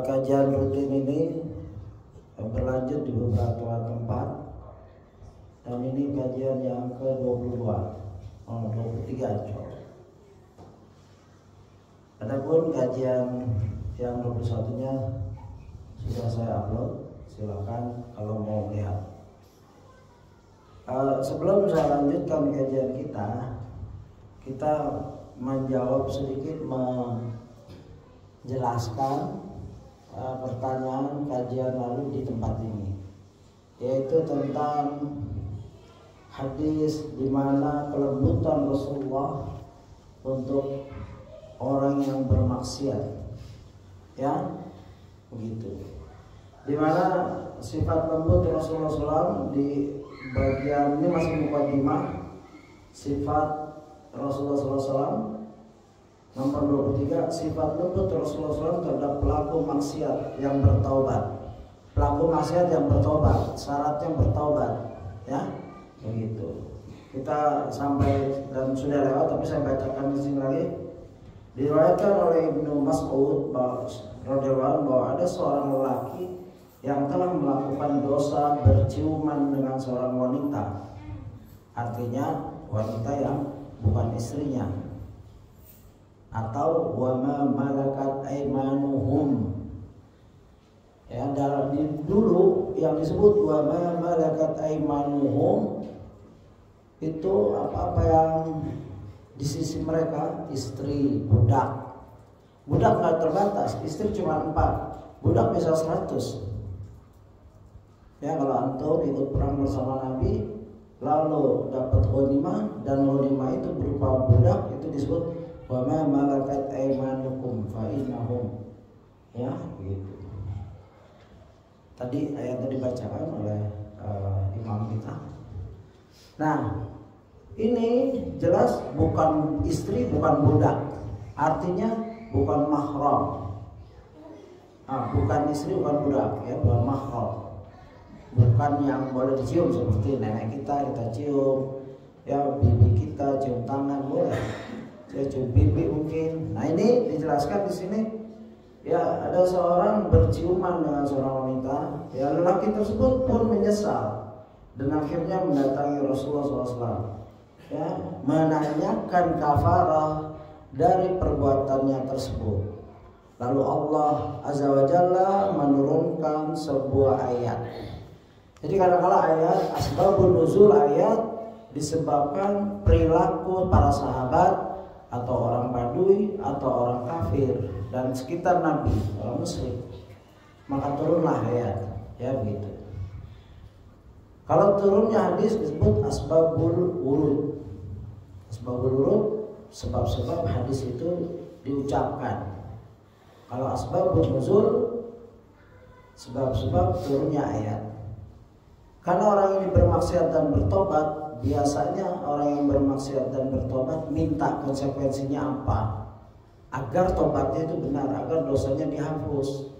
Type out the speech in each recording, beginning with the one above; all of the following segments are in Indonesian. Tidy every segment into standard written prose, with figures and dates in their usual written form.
Kajian rutin ini berlanjut di beberapa tempat, dan ini kajian yang ke-22, 23 coba. Adapun kajian yang 21-nya sudah saya upload, silakan kalau mau lihat. Sebelum saya lanjutkan kajian kita menjawab sedikit, menjelaskan pertanyaan kajian lalu di tempat ini, yaitu tentang hadis di mana kelembutan Rasulullah untuk orang yang bermaksiat, ya begitu. Di mana sifat lembut Rasulullah SAW di bagian ini masih mukadimah sifat Rasulullah SAW. Nomor 23, sifat lembut Rasulullah SAW terhadap pelaku maksiat yang bertaubat. Pelaku maksiat yang bertaubat, syaratnya bertaubat, ya, begitu. Kita sampai dan sudah lewat, tapi saya bacakan di sini lagi. Diriwayatkan oleh Ibnu Mas'ud radhiyallahu bahwa ada seorang lelaki yang telah melakukan dosa berciuman dengan seorang wanita. Artinya wanita yang bukan istrinya, atau wama malakat aimanuhum, ya. Dalam dulu yang disebut wama malakat aimanuhum itu apa yang di sisi mereka, istri, budak. Budak nggak terbatas, istri cuma 4, budak bisa 100. Ya, kalau antum ikut perang bersama Nabi lalu dapat ghanimah, dan ghanimah itu berupa budak, itu disebut wa ma malakat aymanukum fa innahum, ya begitu. Tadi ayat tadi dibacakan oleh imam kita. Nah, ini jelas bukan istri, bukan budak. Artinya bukan mahram. Bukan istri, bukan budak, ya, bukan mahram. Bukan yang boleh dicium seperti nenek kita cium, ya bibi kita cium tangan boleh. Saya cium bibi mungkin. Nah, ini dijelaskan di sini, ya, ada seorang berciuman dengan seorang wanita, ya, lelaki tersebut pun menyesal dan akhirnya mendatangi Rasulullah SAW, ya, menanyakan kafarah dari perbuatannya tersebut. Lalu Allah Azza wa Jalla menurunkan sebuah ayat. Jadi kadang-kala ayat, asbabun nuzul ayat disebabkan perilaku para sahabat atau orang Badui atau orang kafir dan sekitar Nabi, orang musyrik, maka turunlah ayat, ya begitu. Kalau turunnya hadis disebut asbabul wurud. Asbabul wurud, sebab-sebab hadis itu diucapkan. Kalau asbabun nuzul, sebab-sebab turunnya ayat. Karena orang ini bermaksiat dan bertobat, biasanya orang yang bermaksiat dan bertobat minta konsekuensinya apa, agar tobatnya itu benar, agar dosanya dihapus.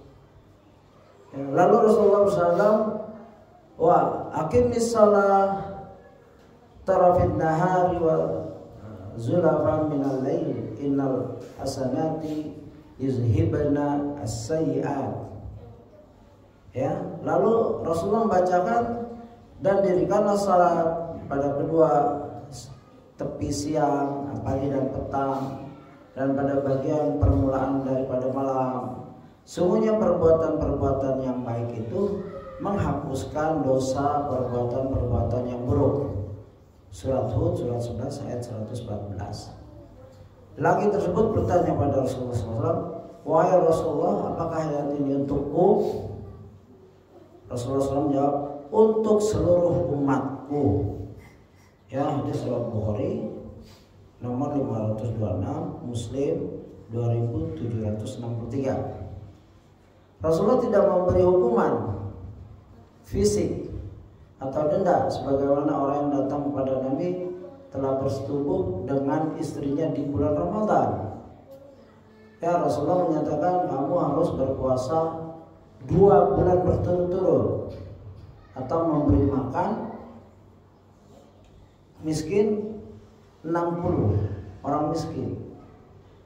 Lalu Rasulullah SAW, wa aqimis shalah tarafid nahari wa zulafan minal lail innal hasanati yuzhibna as-sayyi'at. Ya, lalu Rasulullah membacakan, dan dirikanlah salat pada kedua tepi siang, pagi dan petang, dan pada bagian permulaan daripada malam. Sungguhnya perbuatan-perbuatan yang baik itu menghapuskan dosa perbuatan-perbuatan yang buruk. Surat Hud, surat 11 ayat 114. Laki tersebut bertanya pada Rasulullah SAW, wahai Rasulullah, apakah ayat ini untukku? Rasulullah SAW jawab, untuk seluruh umatku. Ya, hadis riwayat Bukhari nomor 526, Muslim 2763. Rasulullah tidak memberi hukuman fisik atau denda sebagaimana orang yang datang kepada Nabi telah bersetubuh dengan istrinya di bulan Ramadan. Ya, Rasulullah menyatakan kamu harus berpuasa 2 bulan berturut-turut, atau memberi makan miskin 60 orang miskin.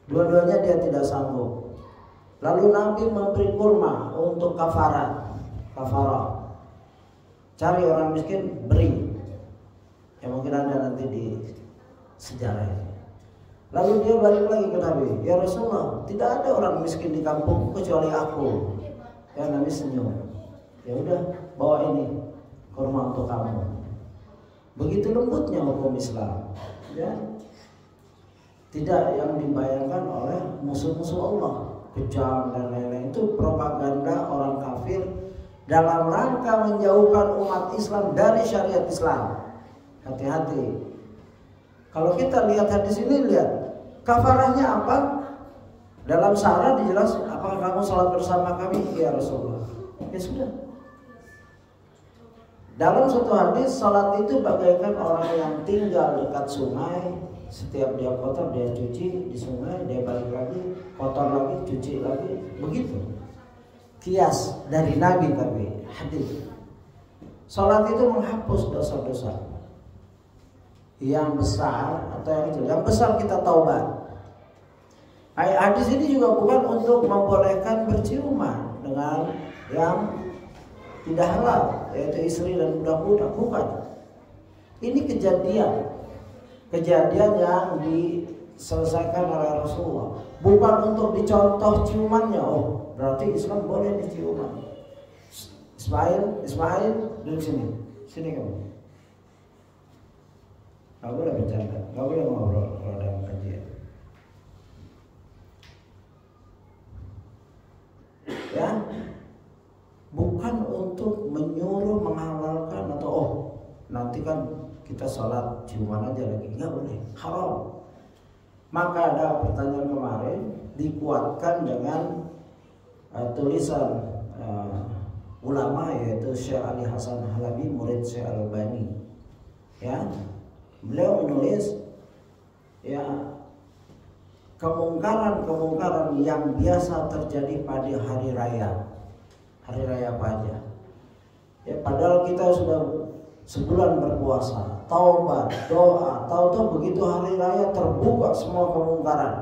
Dua-duanya dia tidak sanggup. Lalu Nabi memberi kurma untuk kafarah. Cari orang miskin, beri. Ya mungkin ada nanti di sejarah ini. Lalu dia balik lagi ke Nabi, ya Rasulullah, tidak ada orang miskin di kampung kecuali aku. Ya Nabi senyum. Ya udah, bawa ini kurma untuk kamu. Begitu lembutnya hukum Islam. Ya. Tidak yang dibayangkan oleh musuh-musuh Allah, kejam dan lain-lain. Itu propaganda orang kafir dalam rangka menjauhkan umat Islam dari syariat Islam. Hati-hati. Kalau kita lihat hadis ini, lihat kafarahnya apa? Dalam syarat dijelas, apakah kamu sholat bersama kami? Ya Rasulullah. Ya sudah. Dalam suatu hadis, sholat itu bagaikan orang yang tinggal dekat sungai. Setiap dia kotor, dia cuci di sungai, dia balik lagi, kotor lagi, cuci lagi. Begitu. Kias dari Nabi tapi hadis. Sholat itu menghapus dosa-dosa yang besar atau yang kecil. Yang besar kita taubat. Hadis ini juga bukan untuk membolehkan berciuman dengan yang tidak halal, yaitu istri dan budak-budak, bukan. Ini kejadian yang diselesaikan oleh Rasulullah, bukan untuk dicontoh ciumannya. Oh, berarti Islam boleh diciuman. Ismail duduk sini kamu. Gak boleh bercanda, gak boleh ngobrol kalau dalam kajian. Ya, bukan untuk menyuruh menghalalkan atau nanti kan kita sholat ciuman aja lagi, nggak boleh, haram. Maka ada pertanyaan kemarin dikuatkan dengan tulisan ulama, yaitu Syekh Ali Hasan Halabi, murid Syekh Al-Albani. Ya, beliau menulis ya kemungkaran yang biasa terjadi pada hari raya apa aja. Ya, padahal kita sudah sebulan berpuasa, taubat, doa, tahu-tahu begitu hari raya terbuka semua kemungkaran.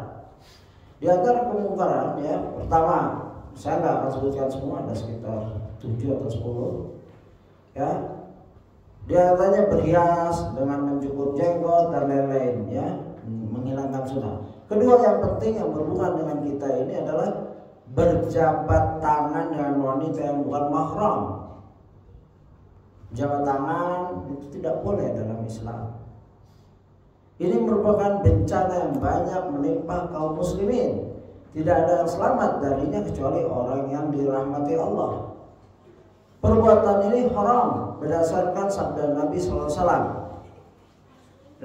Di antara kemungkaran ya, pertama, saya nggak akan sebutkan semua, ada sekitar 7 atau 10. Ya, di antaranya berhias dengan mencukur jenggot dan lain-lain, ya, menghilangkan sunnah. Kedua yang penting yang berhubungan dengan kita ini adalah berjabat tangan dengan wanita yang bukan mahram. Jabat tangan itu tidak boleh dalam Islam. Ini merupakan bencana yang banyak menimpa kaum muslimin. Tidak ada yang selamat darinya kecuali orang yang dirahmati Allah. Perbuatan ini haram berdasarkan sabda Nabi SAW.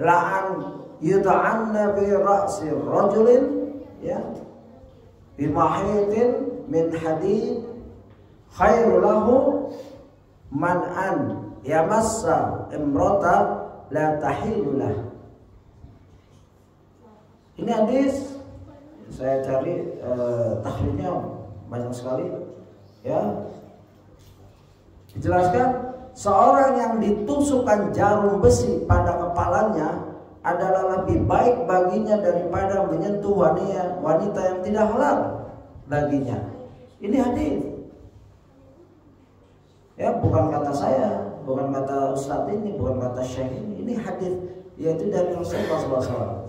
La'an yud'anna bi ra'si rajulin, ya, bimahitin min hadid khairu lahu man an yamassa imrata la tahillulah. Ini hadis saya cari tahrirnya banyak sekali, ya. Dijelaskan seorang yang ditusukkan jarum besi pada kepalanya adalah lebih baik baginya daripada menyentuh wanita yang tidak halal baginya. Ini hadis. Ya, bukan kata saya, bukan kata Ustadz ini, bukan kata Syekh ini. Ini hadis yaitu dari Rasulullah SAW.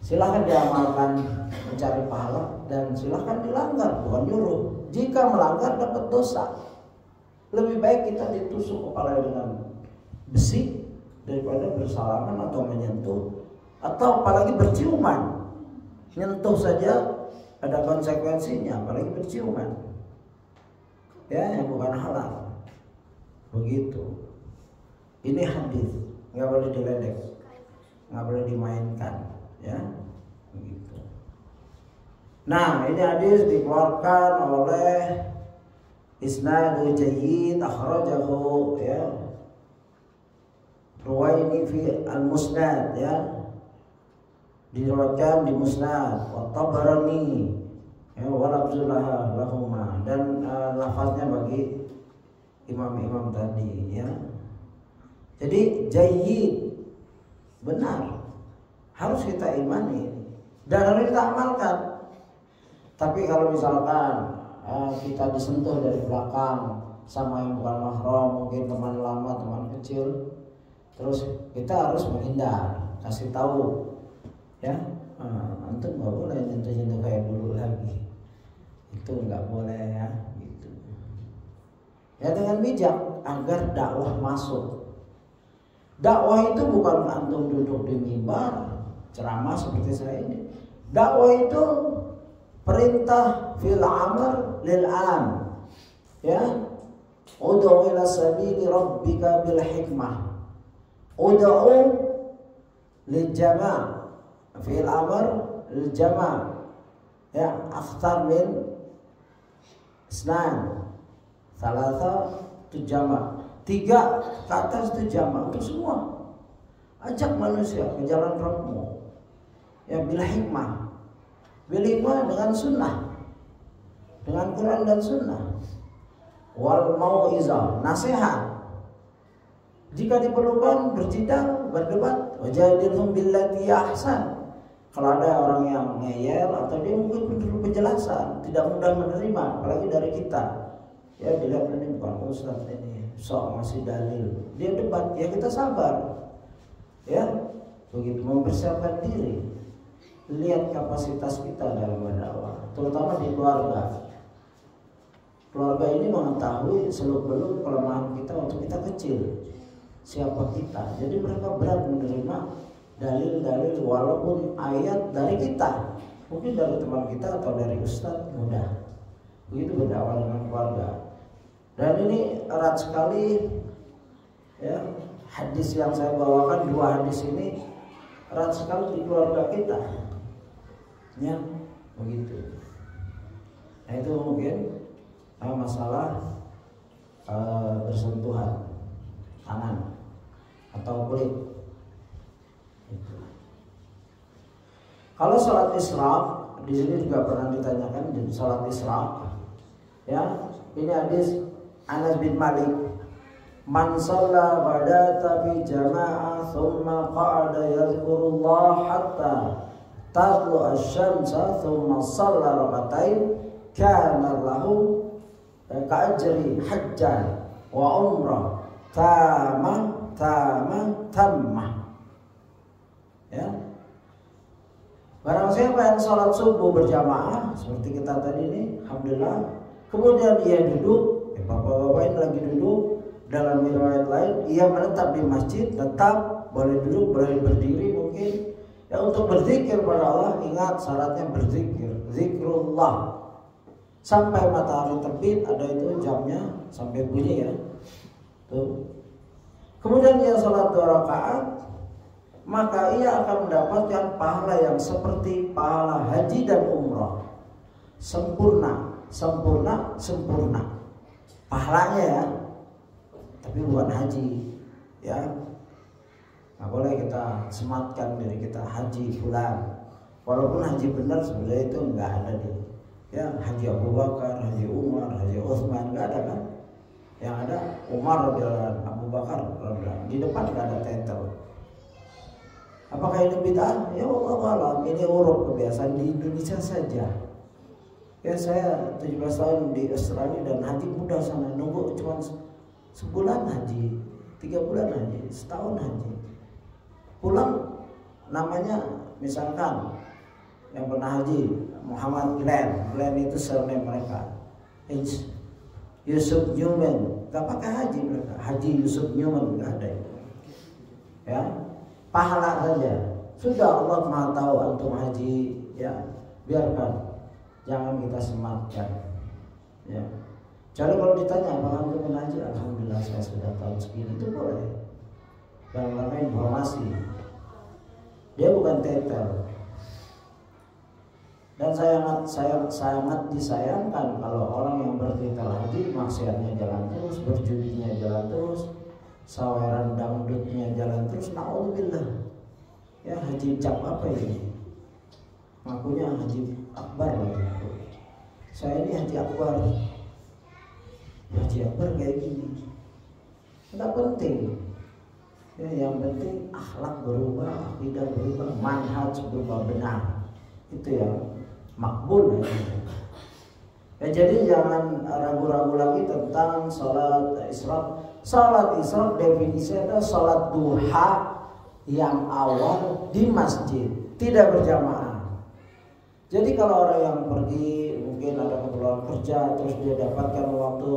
Silahkan diamalkan mencari pahala dan silahkan dilanggar, bukan nyuruh. Jika melanggar dapat dosa. Lebih baik kita ditusuk kepala dengan besi daripada bersalaman atau menyentuh, atau apalagi berciuman. Nyentuh saja ada konsekuensinya, apalagi berciuman, ya, yang bukan halal. Begitu. Ini hadis, nggak boleh diledek, nggak boleh dimainkan, ya, begitu. Nah, ini hadis dikeluarkan oleh isnadu jayyid, akhrajahu, ya, Ruwaini fi al-Musnad, ya, diriwayatkan di Musnad, wa Tabarani, ya, wa lafzulaha lahuma, dan lafaznya bagi imam-imam tadi, ya. Jadi jayyid, benar, harus kita imani dan harus kita amalkan. Tapi kalau misalkan kita disentuh dari belakang sama yang bukan mahram, mungkin teman lama, teman kecil, terus kita harus menghindar, kasih tahu, ya, antum nggak boleh nyentuh-nyentuh kayak dulu lagi, itu nggak boleh ya, gitu. Ya dengan bijak agar dakwah masuk. Dakwah itu bukan antum duduk di mimbar ceramah seperti saya ini. Dakwah itu perintah fil amr lil am, ya. Ud'u ila sabili rabbika bil hikmah. Ud'u lil jama' fil amr lil jama', ya, akhtar min isnan salasa itu jama', 3 ke atas itu jama' untuk semua. Ajak manusia ke jalan Rabbmu, ya, bil hikmah. Bil hikmah dengan sunnah, dengan Quran dan sunnah. Wal mau'izah, nasihat. Jika diperlukan berjidal, berdebat, wajadilhum billati ahsan. Kalau ada orang yang ngeyel atau dia mungkin perlu penjelasan, tidak mudah menerima, apalagi dari kita. Ya, dilihat ini bukan ustaz, ini sok masih dalil. Dia debat, ya kita sabar. Ya, begitu mempersiapkan diri. Lihat kapasitas kita dalam berdakwah, terutama di keluarga. Keluarga ini mengetahui seluk-beluk kelemahan kita waktu kita kecil, siapa kita. Jadi mereka berat menerima dalil-dalil walaupun ayat dari kita, mungkin dari teman kita atau dari ustadz, mudah. Begitu berdakwah dengan keluarga. Dan ini erat sekali, ya, hadis yang saya bawakan, 2 hadis ini erat sekali di keluarga kita, ya, begitu. Nah itu mungkin masalah bersentuhan tangan atau kulit. Kalau sholat isra, di sini juga pernah ditanyakan di sholat isra, ya, ini hadis Anas bin Malik, man shalla badata fi jama'ah thumma qa'ada yadhkurullah hatta tatlu asy-syamsa thumma shalla rak'atain kana lahu ka'ajri hajjan wa umrah tamah. Ya. Barang siapa yang sholat subuh berjamaah seperti kita tadi ini, alhamdulillah, kemudian ia duduk, bapak-bapak ini lagi duduk, dalam riwayat lain ia menetap di masjid, tetap boleh duduk, boleh berdiri mungkin, ya, untuk berzikir pada Allah. Ingat syaratnya berzikir, zikrullah sampai matahari terbit, ada itu jamnya sampai bunyi, ya. Tuh. Kemudian dia sholat 2 rakaat, maka ia akan mendapatkan pahala yang seperti pahala haji dan umrah, sempurna pahalanya, ya, tapi bukan haji, ya. Nggak boleh kita sematkan diri kita haji fulan, walaupun haji benar sebenarnya itu nggak ada di, ya, haji Abu Bakar, haji Umar, haji Utsman, nggak ada kan. Yang ada Umar radhiyallahu anhu, Abu Bakar radhiyallahu anhu, di depan nggak ada titel. Apakah ini bid'ah? Ya Allah alam, ini uruf kebiasaan di Indonesia saja. Ya, saya 17 tahun di Australia dan haji mudah sana, nunggu cuma sebulan haji, 3 bulan haji, setahun haji. Pulang namanya misalkan yang pernah haji Muhammad Glenn itu surname mereka, Yusuf Newman, gak pakai haji mereka, Haji Yusuf Newman, gak ada itu, ya, pahala saja. Sudah Allah Maha tahu antum haji, ya, biarkan, jangan kita sematkan, ya. Jadi kalau ditanya apakah antum haji, alhamdulillah saya sudah tahu segini, itu boleh. Dalam rangka informasi, dia bukan tetel. Dan sangat disayangkan kalau orang yang bertitel haji maksiatnya jalan terus, berjudinya jalan terus, saweran dangdutnya jalan terus, naudzubillah. Ya, haji cap apa ini? Ngakunya haji akbar lagi. Saya ini haji akbar. Haji akbar kayak gini. Enggak penting. Ya, yang penting akhlak berubah, akidah berubah, manhaj berubah benar. Itu yang makbul, ya. Jadi jangan ragu-ragu lagi tentang sholat isyraq. Sholat isyraq definisinya adalah sholat duha yang awal di masjid, tidak berjamaah. Jadi kalau orang yang pergi mungkin ada keperluan kerja, terus dia dapatkan waktu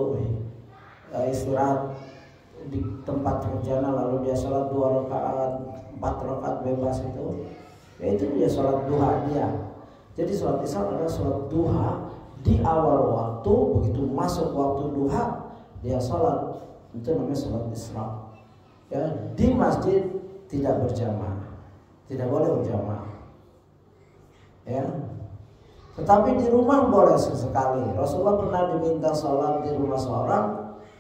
istirahat di tempat kerjanya, lalu dia sholat 2 rakaat, 4 rakaat bebas itu, ya itu dia sholat duha dia. Jadi sholat isyraq adalah sholat duha di awal waktu, begitu masuk waktu duha dia sholat, itu namanya sholat isyraq. Ya, di masjid tidak berjamaah, tidak boleh berjamaah. Ya, tetapi di rumah boleh sesekali. Rasulullah pernah diminta sholat di rumah seorang,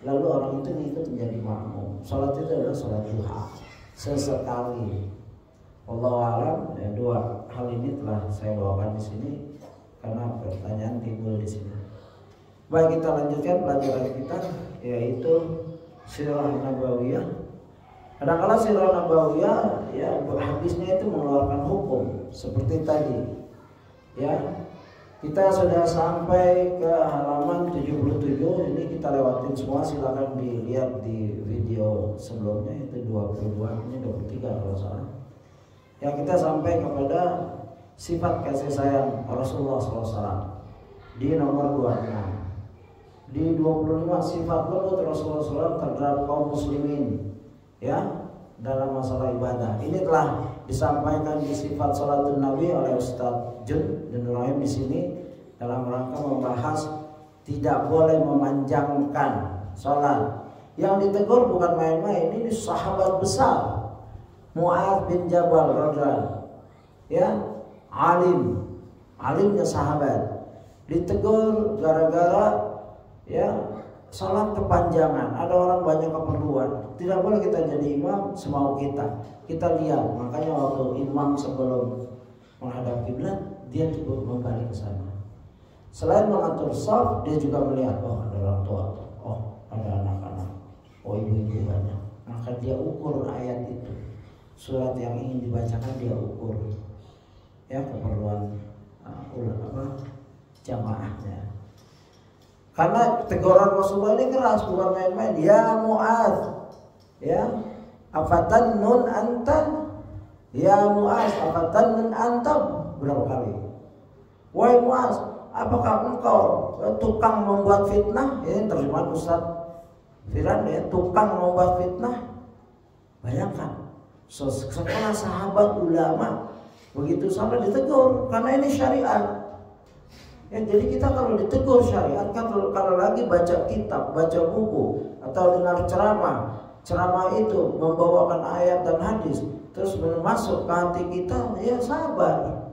lalu orang itu ikut menjadi makmum. Sholat itu adalah sholat duha sesekali. Wallahu a'lam. Ya, 2 hal ini telah saya bawakan di sini karena pertanyaan timbul di sini. Baik, kita lanjutkan pelajaran kita, yaitu sirah nabawiyah. Kadang-kadang sirah nabawiyah ya hadisnya itu mengeluarkan hukum seperti tadi. Ya, kita sudah sampai ke halaman 77. Ini kita lewatin semua, silakan dilihat di video sebelumnya, itu 22, ini 23 kalau salah. Ya, kita sampai kepada sifat kasih sayang Rasulullah SAW di nomor 26. Di 25 sifat lembut Rasulullah SAW terhadap kaum muslimin, ya, dalam masalah ibadah. Ini telah disampaikan di sifat salatun Nabi oleh Ustaz Jun dan Nuraim di sini dalam rangka membahas tidak boleh memanjangkan salat. Yang ditegur bukan main-main, ini sahabat besar Mu'adz bin Jabal radhiyallahu, ya, alimnya sahabat, ditegur gara-gara ya salat kepanjangan. Ada orang banyak keperluan, tidak boleh kita jadi imam semau kita. Kita lihat, makanya waktu imam sebelum menghadap kiblat dia juga membalik ke sana. Selain mengatur shaf, dia juga melihat, oh ada orang tua, oh ada anak-anak, oh ibu-ibu banyak. Maka dia ukur ayat itu, surat yang ingin dibacakan dia ukur, ya, keperluan jamaahnya. Karena teguran Rasulullah ini keras, bukan main-main. Ya Mu'adz, ya, afatannun anta, ya Mu'adz, afatannun anta, berapa kali? Wahai Mu'adz, apakah engkau tukang membuat fitnah? Ini terjemahan Ustaz Firan, ya, tukang membuat fitnah. Bayangkan, sekolah sahabat ulama begitu sampai ditegur karena ini syariat. Ya, jadi kita kalau ditegur syariat, kan kalau lagi baca kitab, baca buku atau dengar ceramah itu membawakan ayat dan hadis terus masuk ke hati kita, ya sabar.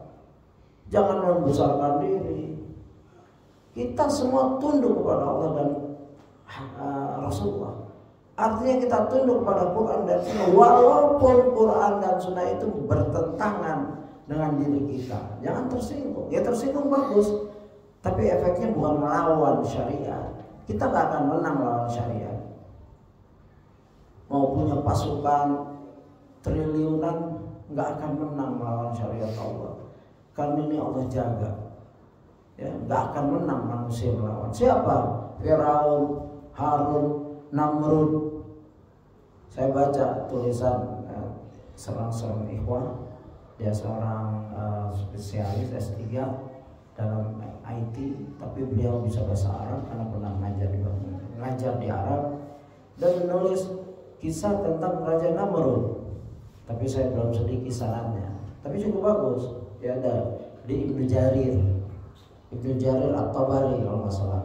Jangan membesarkan diri. Kita semua tunduk kepada Allah dan Rasulullah. Artinya kita tunduk kepada Quran dan Sunnah, walaupun Quran dan Sunnah itu bertentangan dengan diri kita. Jangan tersinggung. Ya tersinggung bagus, tapi efeknya bukan melawan syariat. Kita gak akan menang melawan syariat. Mau punya pasukan triliunan, gak akan menang melawan syariat Allah. Karena ini Allah jaga. Ya, gak akan menang manusia melawan. Siapa? Firaun, Harun, Namrud. Saya baca tulisan seorang ikhwan, dia seorang spesialis S3 dalam IT, tapi beliau bisa bahasa Arab karena pernah ngajar di Arab, dan menulis kisah tentang Raja Namrud. Tapi saya belum sedih kisahannya, tapi cukup bagus. Ya, ada di Ibnu Jarir At-Tabari kalau nggak salah,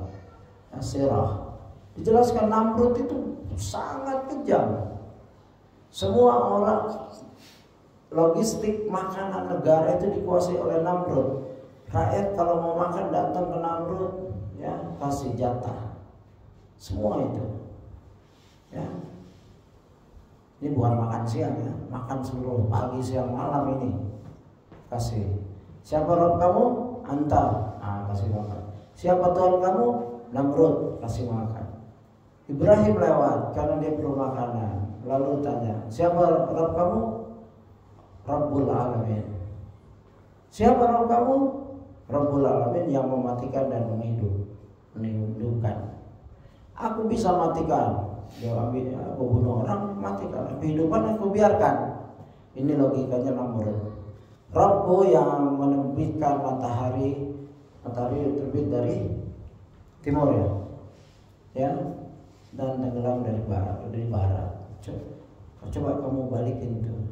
Sirah, dijelaskan Namrud itu sangat kejam. Semua orang, logistik makanan negara itu dikuasai oleh Namrud. Rakyat kalau mau makan datang ke Namrud, ya, kasih jatah. Semua itu, ya. Ini bukan makan siang, ya, makan seluruh pagi, siang, malam ini. Kasih. Siapa Rob kamu? Anta. Kasih makan. Siapa Tuhan kamu? Namrud. Kasih makan. Ibrahim lewat karena dia perlu makanan. Lalu tanya, siapa Rob kamu? Rabbul Alamin. Siapa Rob kamu? Rabbul Alamin yang mematikan dan menghidup. aku bisa matikan. Dia ambil, aku bunuh orang, matikan. Kehidupan aku biarkan. Ini logikanya Namrud. Rabbku yang menerbitkan matahari terbit dari timur ya, dan tenggelam dari barat. Coba kamu balikin tuh,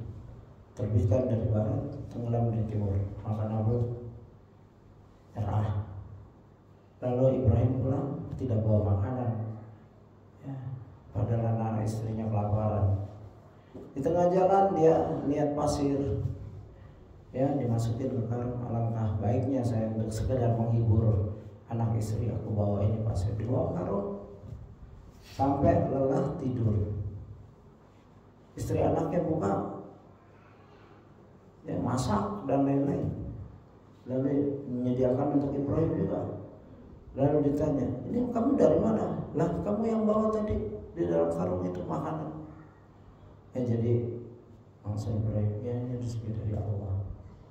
terbitkan dari barat, tenggelam dari timur. Maka Namrud nyerah. Lalu Ibrahim pulang tidak bawa makanan, ya, padahal anak istrinya kelaparan. Di tengah jalan dia lihat pasir, ya, dimasukin ke karung. Alangkah baiknya saya untuk sekedar menghibur anak istri, aku bawa ini pasir, dibawa karung sampai lelah tidur. Istri anaknya buka, ya, masak dan lain-lain, lalu menyediakan untuk Ibrahim juga. Lalu ditanya, ini kamu dari mana? Lah, kamu yang bawa tadi di dalam karung itu makanan. Ya, jadi langsung Ibrahim, ya, ini rezeki dari Allah.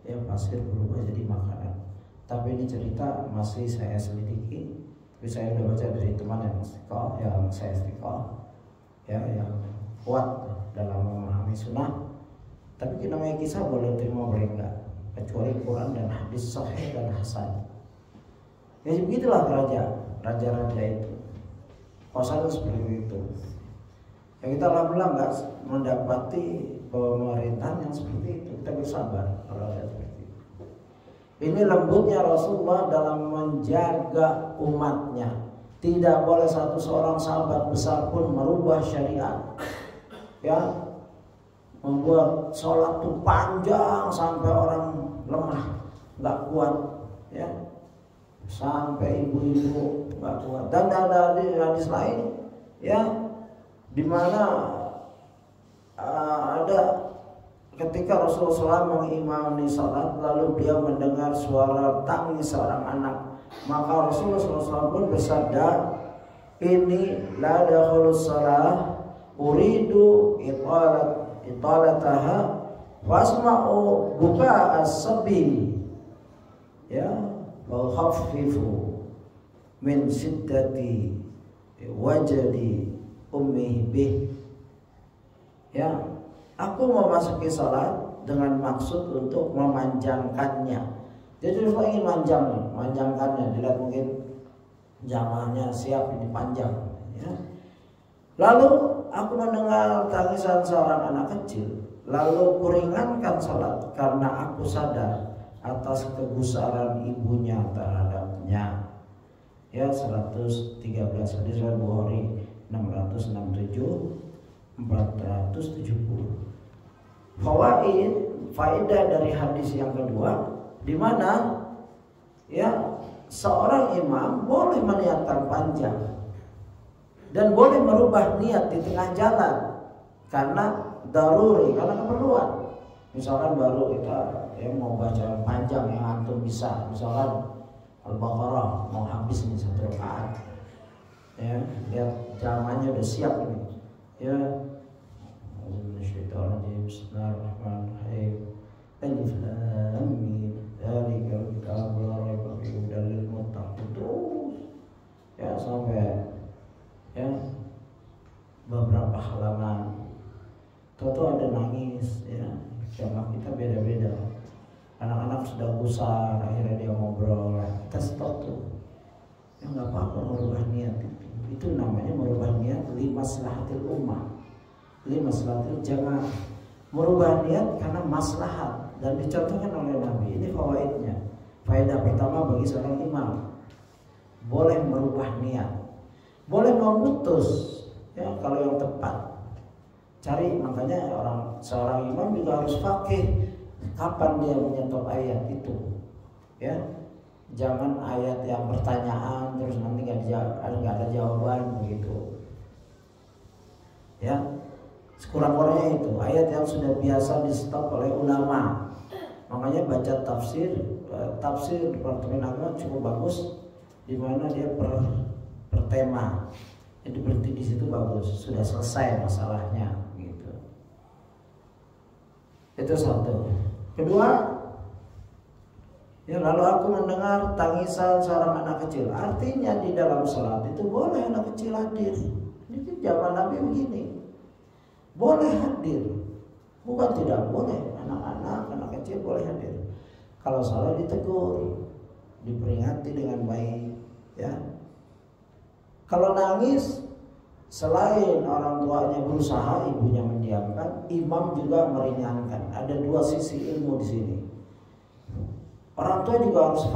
Ya, pasir berubah jadi makanan. Tapi ini cerita masih saya selidiki. Tapi saya udah baca dari teman yang saya istiqomah, ya, yang kuat dalam memahami sunnah. Tapi namanya kisah boleh terima boleh enggak, kecuali Quran dan hadis sahih dan hasan. Ya, begitulah raja-raja itu. Kuasa seperti itu. Ya, kita alhamdulillah enggak mendapati pemerintahan yang seperti itu. Kita bersabar kalau ada seperti itu. Ini lembutnya Rasulullah dalam menjaga umatnya. Tidak boleh seorang sahabat besar pun merubah syariat, ya, membuat sholat itu panjang sampai orang lemah, nggak kuat, ya, sampai ibu-ibu nggak kuat. Dan ada hadis lain, ya, di mana ada ketika Rasulullah SAW mengimami salat, lalu beliau mendengar suara tangis seorang anak, maka Rasulullah SAW pun bersabda, ini la dakhulus salah uridu italataha wasma'u buka as-sabi, ya, wa khaffifu min siddati wajadi ummi bih. Ya, aku memasuki salat dengan maksud untuk memanjangkannya. Jadi saya ingin manjangkannya. Dilihat mungkin jamaahnya siap ini panjang, ya. Lalu aku mendengar tangisan seorang anak kecil, lalu kuringankan salat karena aku sadar atas kegusaran ibunya terhadapnya. Ya, 113 hadis riwayat Bukhari 667 470. Faedah dari hadis yang kedua, di mana, ya, seorang imam boleh meniatkan panjang dan boleh merubah niat di tengah jalan karena daruri, karena keperluan. Misalkan baru kita, ya, mau baca panjang yang antum bisa, misalkan Al-Baqarah mau habis nih 1 rakaat, ya, lihat zamannya udah siap ini, ya. Bismillahirrahmanirrahim. Alif Lam Mim. Dzalikal kitabul la raiba fihi hudal lil muttaqin. Terus, ya, sampai, ya, beberapa halaman. Tahu ada nangis, ya. Jamaah kita beda-beda. Anak-anak sudah gusar, akhirnya dia ngobrol. Kita stop tuh. Ya, nggak apa-apa merubah niat itu. Itu namanya merubah niat li maslahatil ummah, li maslahatil jamaah. Merubah niat karena maslahat dan dicontohkan oleh Nabi. Ini fawaidnya. Faedah pertama bagi seorang imam, boleh merubah niat, boleh memutus, ya, kalau yang tepat. Cari, makanya seorang imam juga harus fakih kapan dia menyetop ayat itu, ya. Jangan ayat yang pertanyaan terus nanti nggak ada jawaban begitu, ya. Sekurang-kurangnya itu ayat yang sudah biasa di stop oleh ulama. Makanya baca tafsir Departemen Agama cukup bagus, di mana dia per tema. Jadi berhenti di situ bagus, sudah selesai masalahnya gitu. Itu satu. Kedua, Ya, lalu aku mendengar tangisan seorang anak kecil. Artinya di dalam salat itu boleh anak kecil hadir. Ini zaman Nabi begini. Boleh hadir. Bukan tidak boleh. Anak-anak, anak kecil boleh hadir. Kalau salah ditegur, diperingati dengan baik, ya. Kalau nangis, selain orang tuanya berusaha, ibunya mendiamkan, imam juga meringankan. Ada dua sisi ilmu di sini. Orang tua juga harus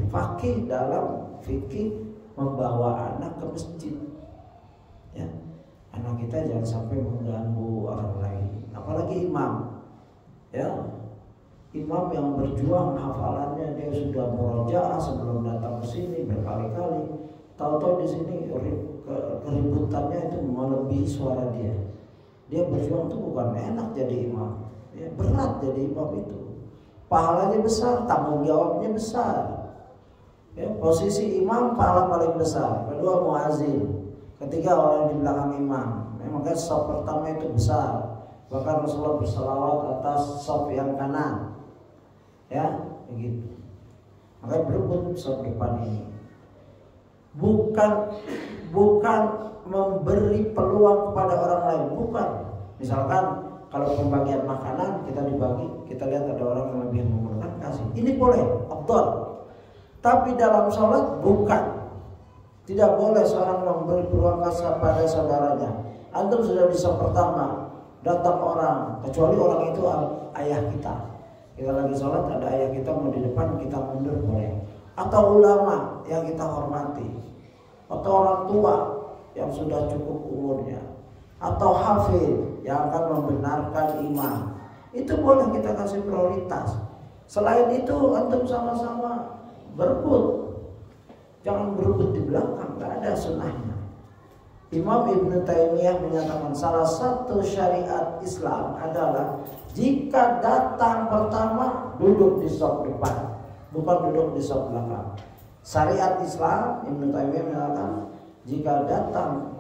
fakih dalam fikih membawa anak ke masjid. Ya, anak kita jangan sampai mengganggu orang lain, apalagi imam. Ya, imam yang berjuang hafalannya dia sudah murojaah sebelum datang ke sini berkali-kali. Tahu-tahu di sini keributannya itu melebihi suara dia. Dia berjuang itu bukan enak jadi imam. Ya, berat jadi imam itu. Pahalanya besar, tanggung jawabnya besar. Ya, posisi imam pahala paling besar. Kedua muazin. Ketiga orang di belakang imam. Memang kan saf pertama itu besar. Bahkan Rasulullah berselawat atas saf yang kanan. Ya, begitu. Makanya berebut saf depan ini. Bukan memberi peluang kepada orang lain, bukan. Misalkan kalau pembagian makanan kita dibagi, kita lihat ada orang yang lebih memerlukan, kasih. Ini boleh, afdal. Tapi dalam sholat bukan. Tidak boleh seorang memberi peluang pada saudaranya. Antum sudah di saf pertama, datang orang, kecuali orang itu ayah kita. Kita lagi sholat, ada ayah kita mau di depan, kita mundur boleh. Atau ulama yang kita hormati, atau orang tua yang sudah cukup umurnya, atau hafid yang akan membenarkan imam, itu boleh kita kasih prioritas. Selain itu antum sama-sama berebut, jangan berebut di belakang, nggak ada sunnahnya. Imam Ibnu Taimiyah menyatakan salah satu syariat Islam adalah jika datang pertama duduk di saf depan, bukan duduk di saf belakang. Syariat Islam, Ibnu Taimiyah menyatakan jika datang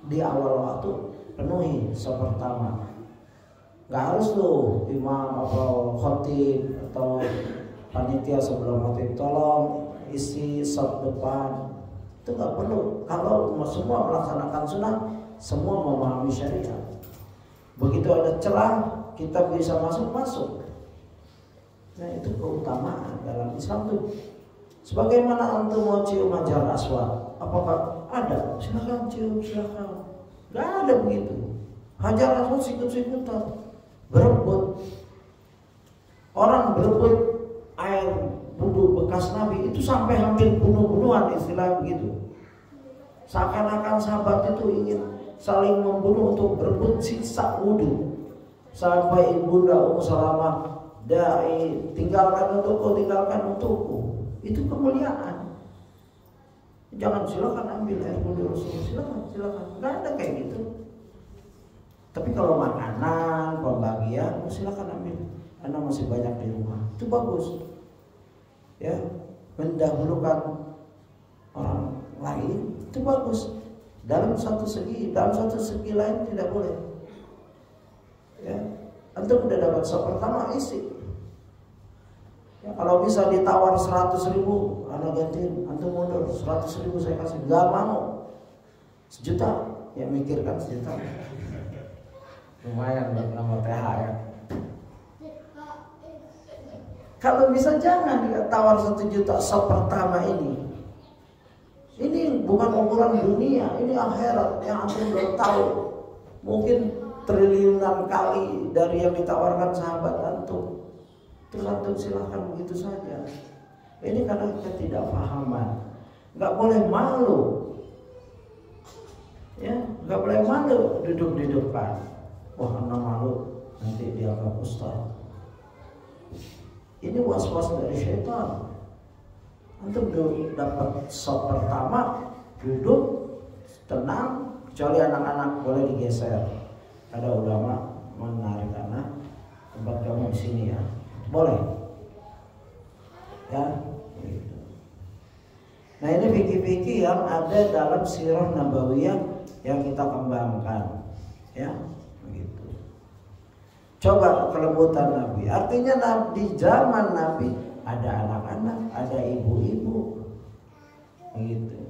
di awal waktu penuhi saf pertama. Gak harus tuh imam atau khotib atau panitia sebelum khotib tolong isi saf depan. Itu gak perlu. Kalau semua melaksanakan sunnah, semua memahami syariat. Begitu ada celah kita bisa masuk. Nah itu keutamaan dalam Islam tuh. Sebagaimana antum mau cium hajar aswad, apakah ada? Silakan cium, silakan. Gak ada begitu. Hajar aswad sikut-sikutan, berebut. Orang berebut air wudhu bekas Nabi itu sampai hampir bunuh-bunuhan, istilah begitu. Seakan-akan sahabat itu ingin saling membunuh untuk berebut sisa wudhu. Sampai ibunda Ummu Salamah, dai, tinggalkan untukku. Itu kemuliaan. Jangan silakan ambil air wudhu Rasulullah, silakan. Nggak ada kayak gitu. Tapi kalau makanan, pembagian, silakan ambil. Karena masih banyak di rumah. Itu bagus. Ya, mendahulukan orang lain itu bagus. Dalam satu segi lain tidak boleh. Ya, antum udah dapat saf pertama isi. Ya, kalau bisa ditawar 100.000, anak gantiin, antum mundur 100.000 saya kasih, nggak mau. 1 juta, ya mikirkan 1 juta. Lumayan buat nama THR. Kalau bisa jangan tawar 1 juta saf pertama ini. Ini bukan ukuran dunia, ini akhirat yang antum belum tahu. Mungkin triliunan kali dari yang ditawarkan sahabat antum. Terus antum silahkan begitu saja. Ini karena ketidakpahaman. Nggak boleh malu. Ya, nggak boleh malu duduk di depan. Wah, anak malu nanti dianggap ustaz. Ini was-was dari syaitan. Antum dapat saf pertama, duduk tenang, kecuali anak-anak boleh digeser. Ada ulama menarik anak, tempat kamu di sini ya, boleh. Ya. Nah ini fikih-fikih yang ada dalam sirah nabawiyah yang kita kembangkan, ya. Coba kelembutan Nabi. Artinya di zaman Nabi ada anak-anak, ada ibu-ibu, begitu.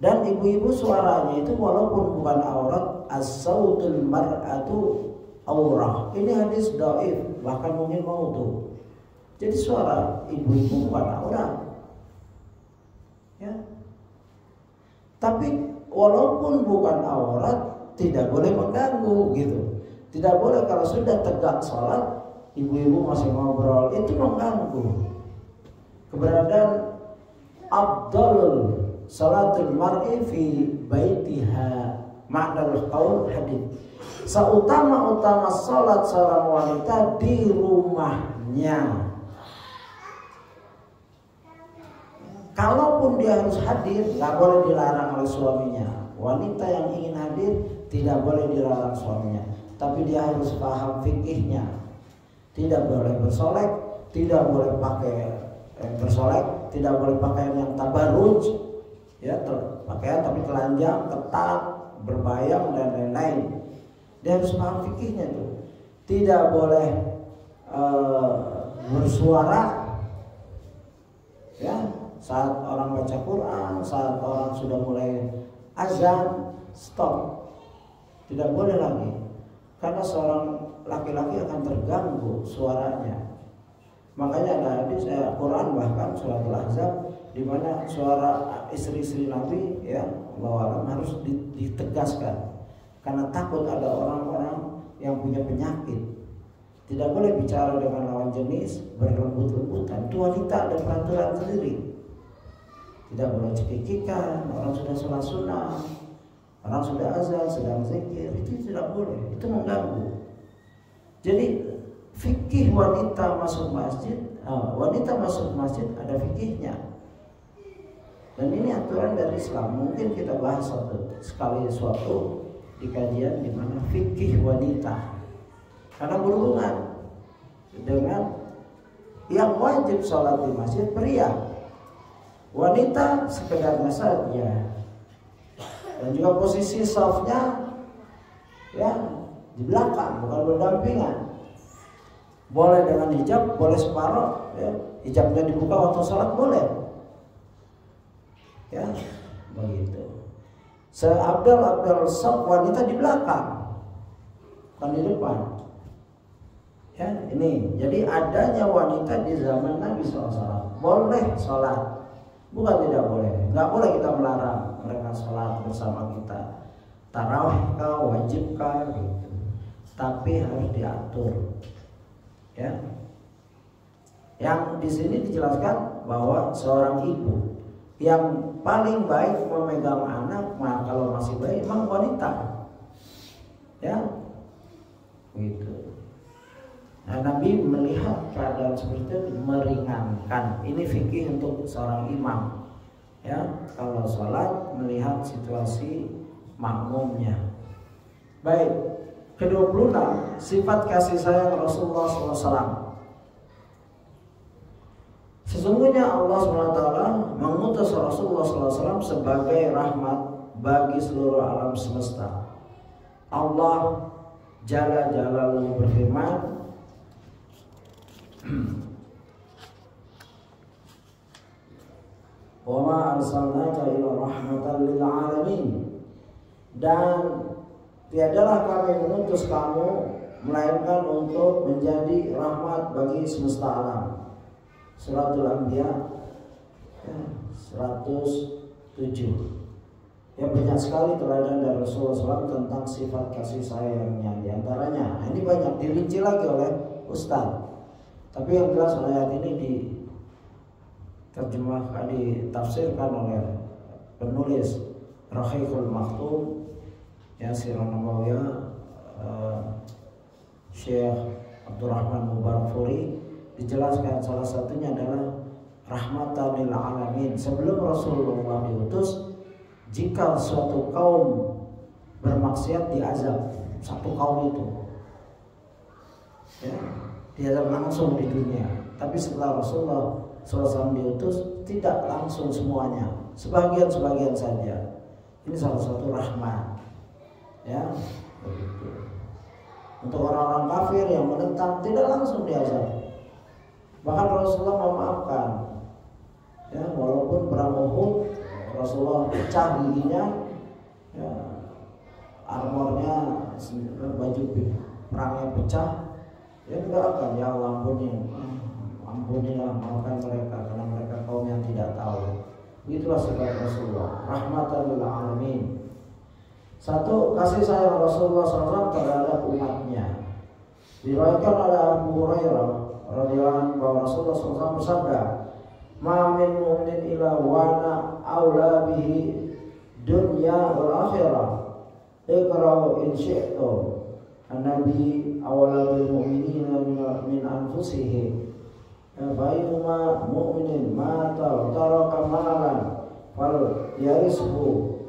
Dan ibu-ibu suaranya itu walaupun bukan aurat, as-sautul mar'atu aurah. Ini hadis dhaif, bahkan mungkin maudhu. Jadi suara ibu-ibu bukan aurat. Ya. Tapi walaupun bukan aurat, tidak boleh mengganggu gitu. Tidak boleh kalau sudah tegak sholat, ibu-ibu masih ngobrol, itu mengganggu. Keberadaan afdalul salatul mar'i fi baitiha, maknal qaul hadits. Seutama-utama salat seorang wanita di rumahnya. Kalaupun dia harus hadir, nggak boleh dilarang oleh suaminya. Wanita yang ingin hadir tidak boleh dilarang suaminya, tapi dia harus paham fikihnya. Tidak boleh bersolek, tidak boleh pakai bersolek, tidak boleh pakaian yang tabarruj, ya, pakaian tapi telanjang, ketat, berbayang dan lain-lain. Dia harus paham fikihnya tuh. Tidak boleh bersuara, ya, saat orang baca Quran, saat orang sudah mulai azan, stop. Tidak boleh lagi, karena seorang laki-laki akan terganggu suaranya. Makanya ada hadis Quran, bahkan surat Al-Ahzab, di mana suara istri-istri Nabi, ya, Allahu a'lam, harus ditegaskan, karena takut ada orang-orang yang punya penyakit. Tidak boleh bicara dengan lawan jenis berlembut-lembutan. Itu wanita ada peraturan sendiri. Tidak boleh cekikikan, orang sudah sholat sunnah, orang sudah azan, sedang zikir, itu tidak boleh, itu mengganggu. Jadi fikih wanita masuk masjid, wanita masuk masjid ada fikihnya. Dan ini aturan dari Islam. Mungkin kita bahas suatu di kajian di mana fikih wanita, karena berhubungan dengan yang wajib sholat di masjid pria. Wanita sekedarnya saja. Dan juga posisi shafnya, ya, di belakang, bukan berdampingan. Boleh dengan hijab, boleh separuh, ya. Hijabnya dibuka waktu sholat boleh, ya, begitu. Seabdal shaf wanita di belakang, bukan di depan. Ya, ini. Jadi adanya wanita di zaman Nabi SAW boleh sholat, bukan tidak boleh. Nggak boleh kita melarang mereka sholat bersama kita. Tarawih kah, wajib kah, gitu. Tapi harus diatur. Ya. Yang di sini dijelaskan bahwa seorang ibu yang paling baik memegang anak, nah kalau masih bayi memang wanita. Ya. Gitu. Nah, Nabi melihat keadaan seperti itu meringankan. Ini fikih untuk seorang imam. Ya, kalau sholat melihat situasi makmumnya. Baik, ke-26 sifat kasih sayang Rasulullah SAW. Sesungguhnya Allah SWT mengutus Rasulullah SAW sebagai rahmat bagi seluruh alam semesta. Allah Jalla Jalaluhu berfirman, wa ma arsalnaka illa rahmatan lil alamin, dan tiadalah kami mengutus kamu melainkan untuk menjadi rahmat bagi semesta alam. Suratul Anbiya 107. Ya, banyak sekali teladan dari Rasulullah SAW tentang sifat kasih sayangnya. Di antaranya, ini banyak dirinci lagi oleh Ustaz. Tapi yang jelas ayat ini diterjemahkan, ditafsirkan oleh penulis Rahiqul Maktum, ya, Sirah Nabawiyah, Syekh Abdurrahman Mubarakfuri. Dijelaskan salah satunya adalah rahmatan lil alamin. Sebelum Rasulullah diutus, jika suatu kaum bermaksiat diazab, satu kaum itu, ya, diazab langsung di dunia. Tapi setelah Rasulullah SAW diutus, tidak langsung semuanya, sebagian saja. Ini salah satu rahmat, ya, begitu. Untuk orang-orang kafir yang menentang tidak langsung diazab, Bahkan Rasulullah memaafkan. Ya, walaupun perang Uhud Rasulullah pecah giginya, ya, armornya, baju perangnya pecah, ya doakan, ya Allah ampunilah, maafkan mereka karena mereka kaum yang tidak tahu. Itulah sifat Rasulullah, rahmatan lil alamin. Satu, kasih sayang Rasulullah SAW terhadap umatnya. Diriwayatkan oleh Abu Hurairah radhiyallahu anhu bahwa Rasulullah SAW bersabda, "Ma min mu'minin illa wana aula bihi dunya wal akhirah. Iqra'u in syi'tum. An-nabi awla bil mu'minina min anfusihim. Bayyuma mu'minin mata taraka malan fal yarishu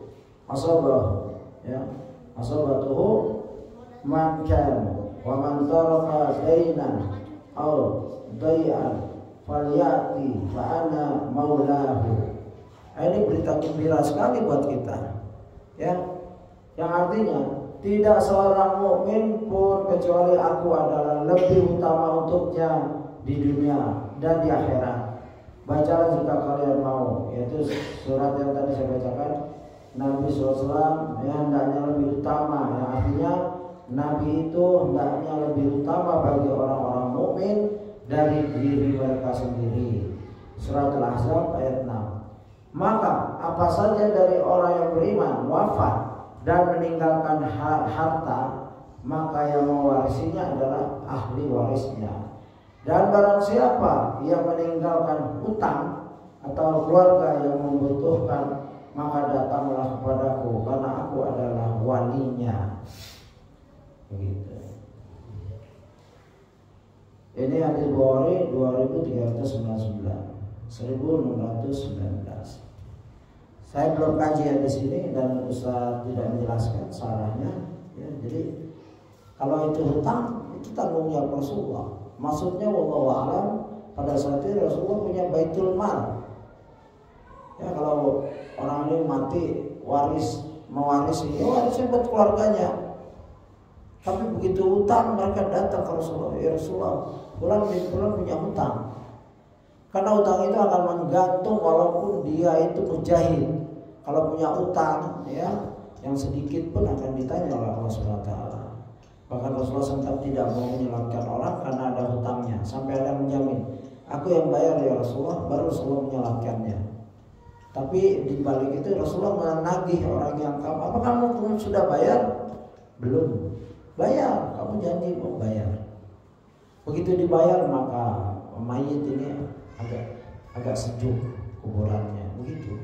asabahu." Ya, asabatuhu man kana wa man taraka dainan aw dai'an falyati fa ana maulahu. Ini berita gembira sekali buat kita, ya, yang artinya tidak seorang mukmin pun kecuali aku adalah lebih utama untuknya di dunia dan di akhirat. Bacalah jika kalian mau, yaitu surat yang tadi saya bacakan. Nabi SAW hendaknya lebih utama, yang artinya Nabi itu hendaknya lebih utama bagi orang-orang mukmin dari diri mereka sendiri. Surat Al-Ahzab ayat 6. Maka apa saja dari orang yang beriman wafat dan meninggalkan harta, maka yang mewarisinya adalah ahli warisnya. Dan barang siapa yang meninggalkan hutang atau keluarga yang membutuhkan, maka datanglah kepadaku karena aku adalah walinya. Begitu. Ini hadis Bukhari 2399, 1619. Saya belum kaji hadis ini dan Ustaz tidak menjelaskan sarahnya. Ya, jadi kalau itu hutang, itu tanggung jawab Rasulullah. Maksudnya wallahu a'lam, pada saat itu Rasulullah punya baitul mal. Ya, kalau orang ini mati mewarisi, ya warisnya buat keluarganya. Tapi begitu hutang, mereka datang ke Rasulullah, ya Rasulullah, bulan punya hutang. Karena hutang itu akan menggantung walaupun dia itu mujahid. Kalau punya hutang, ya, yang sedikit pun akan ditanya oleh Allah SWT. Bahkan Rasulullah SAW tidak mau menyelamatkan orang karena ada hutangnya, sampai ada menjamin, aku yang bayar ya Rasulullah, baru Rasulullah menyelamatkannya. Tapi di balik itu Rasulullah menagih orang yang apa kamu sudah bayar? Belum. Bayar, kamu janji mau bayar. Begitu dibayar maka mayit ini agak sejuk kuburannya. Begitu.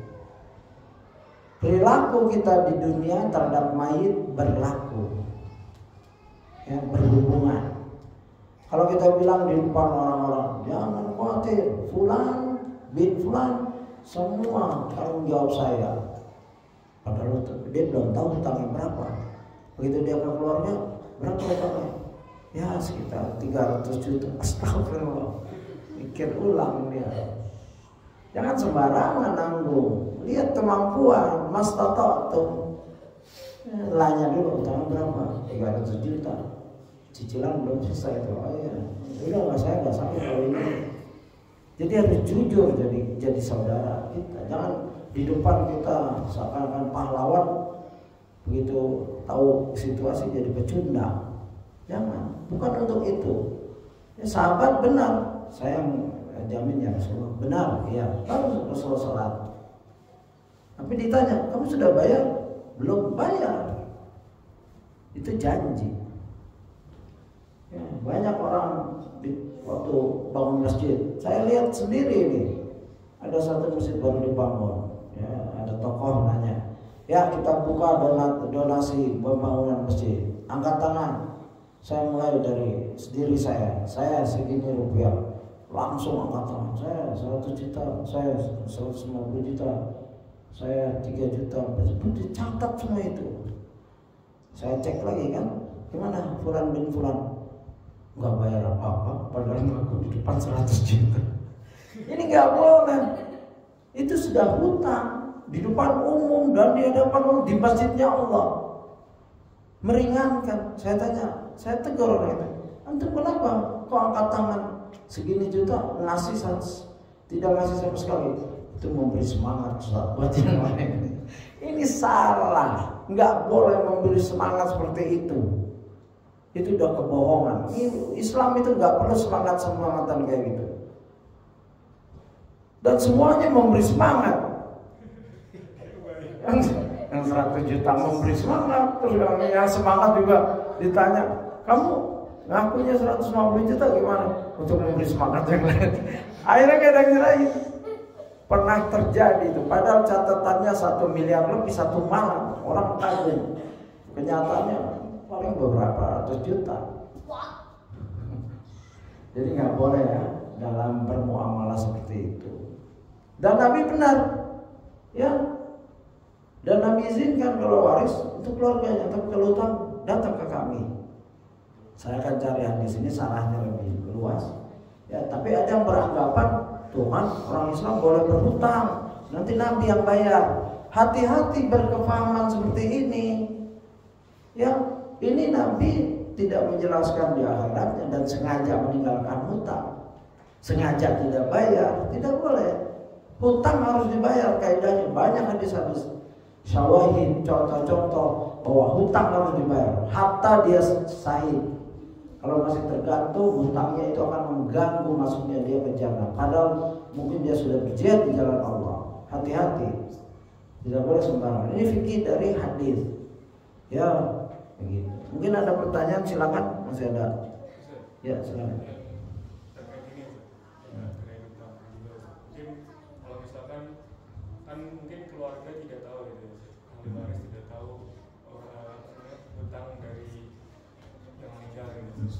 Perilaku kita di dunia terhadap mayit berlaku, ya, berhubungan. Kalau kita bilang di depan orang-orang, jangan khawatir, fulan bin fulan semua tanggung jawab saya. Padahal dia belum tahu hutangnya berapa. Begitu dia ke keluarga, berapa hutangnya? Ya sekitar 300 juta. Astagfirullah. Mikir ulang dia. Jangan sembarangan nanggung. Lihat kemampuan, mastata'tum. Lanya dulu hutangnya berapa? 300 juta. Cicilan belum selesai itu. Oh iya. Udah nggak, saya nggak sakit kalau ini. Jadi harus jujur jadi saudara kita. Jangan di depan kita seakan-akan pahlawan, begitu tahu situasi jadi pecundang. Jangan, bukan untuk itu. Ya, sahabat benar, saya jamin ya Rasulullah. Benar, iya. Lalu Rasulullah sholat. Tapi ditanya, kamu sudah bayar? Belum bayar. Itu janji. Ya, banyak orang waktu bangun masjid, saya lihat sendiri ini ada satu masjid baru dibangun, ya, ada tokoh nanya, ya kita buka donasi pembangunan masjid, angkat tangan. Saya mulai dari diri saya segini rupiah, langsung angkat tangan. Saya 100 juta, saya 150 juta, saya 3 juta, dicatat semua itu. Saya cek lagi kan, gimana fulan bin fulan, nggak bayar apa-apa, padahal aku di depan 100 juta. Ini nggak boleh. Itu sudah hutang di depan umum dan di hadapan umum di masjidnya Allah. Meringankan. Saya tanya, saya tegur orang itu, antum kenapa kok angkat tangan? segini juta ngasih tidak ngasih sama sekali, itu memberi semangat buat yang lain. Ini salah, nggak boleh memberi semangat seperti itu. Itu udah kebohongan. Islam itu nggak perlu semangatan kayak gitu. Dan semuanya memberi semangat. Yang 100 juta memberi semangat, terus yang semangat juga ditanya, kamu ngakunya 150 juta gimana untuk memberi semangat yang lain? Akhirnya kadang-kadang pernah terjadi itu. Padahal catatannya 1 miliar lebih 1 malam, orang kagum. Kenyataannya paling beberapa ratus juta. Jadi nggak boleh ya dalam bermuamalah seperti itu. Dan Nabi benar, ya. Dan Nabi izinkan kalau waris itu keluarganya, tapi kalau utang datang ke kami. Saya akan cari hadis ini salahnya lebih luas. Ya, tapi ada yang beranggapan Tuhan orang Islam boleh berhutang, nanti Nabi yang bayar. Hati-hati berkefahaman seperti ini. Ya, ini Nabi tidak menjelaskan di akhiratnya dan sengaja meninggalkan hutang, sengaja tidak bayar, tidak boleh. Hutang harus dibayar, kaidahnya banyak hadis-hadis. Syawahid, contoh-contoh bahwa hutang harus dibayar hatta dia sahid. Kalau masih tergantung, hutangnya itu akan mengganggu masuknya dia ke jannah. Padahal mungkin dia sudah berjihad di jalan Allah. Hati-hati, tidak boleh sembarangan. Ini fikih dari hadis. Ya, begitu. Mungkin ada pertanyaan, silakan. Masih ada? Ya, silakan. Terkait ini, terkait hutang juga. Mungkin kalau misalkan kan mungkin keluarga tidak tahu gitu ya, ahli waris tidak tahu hutang dari yang meninggal gitu.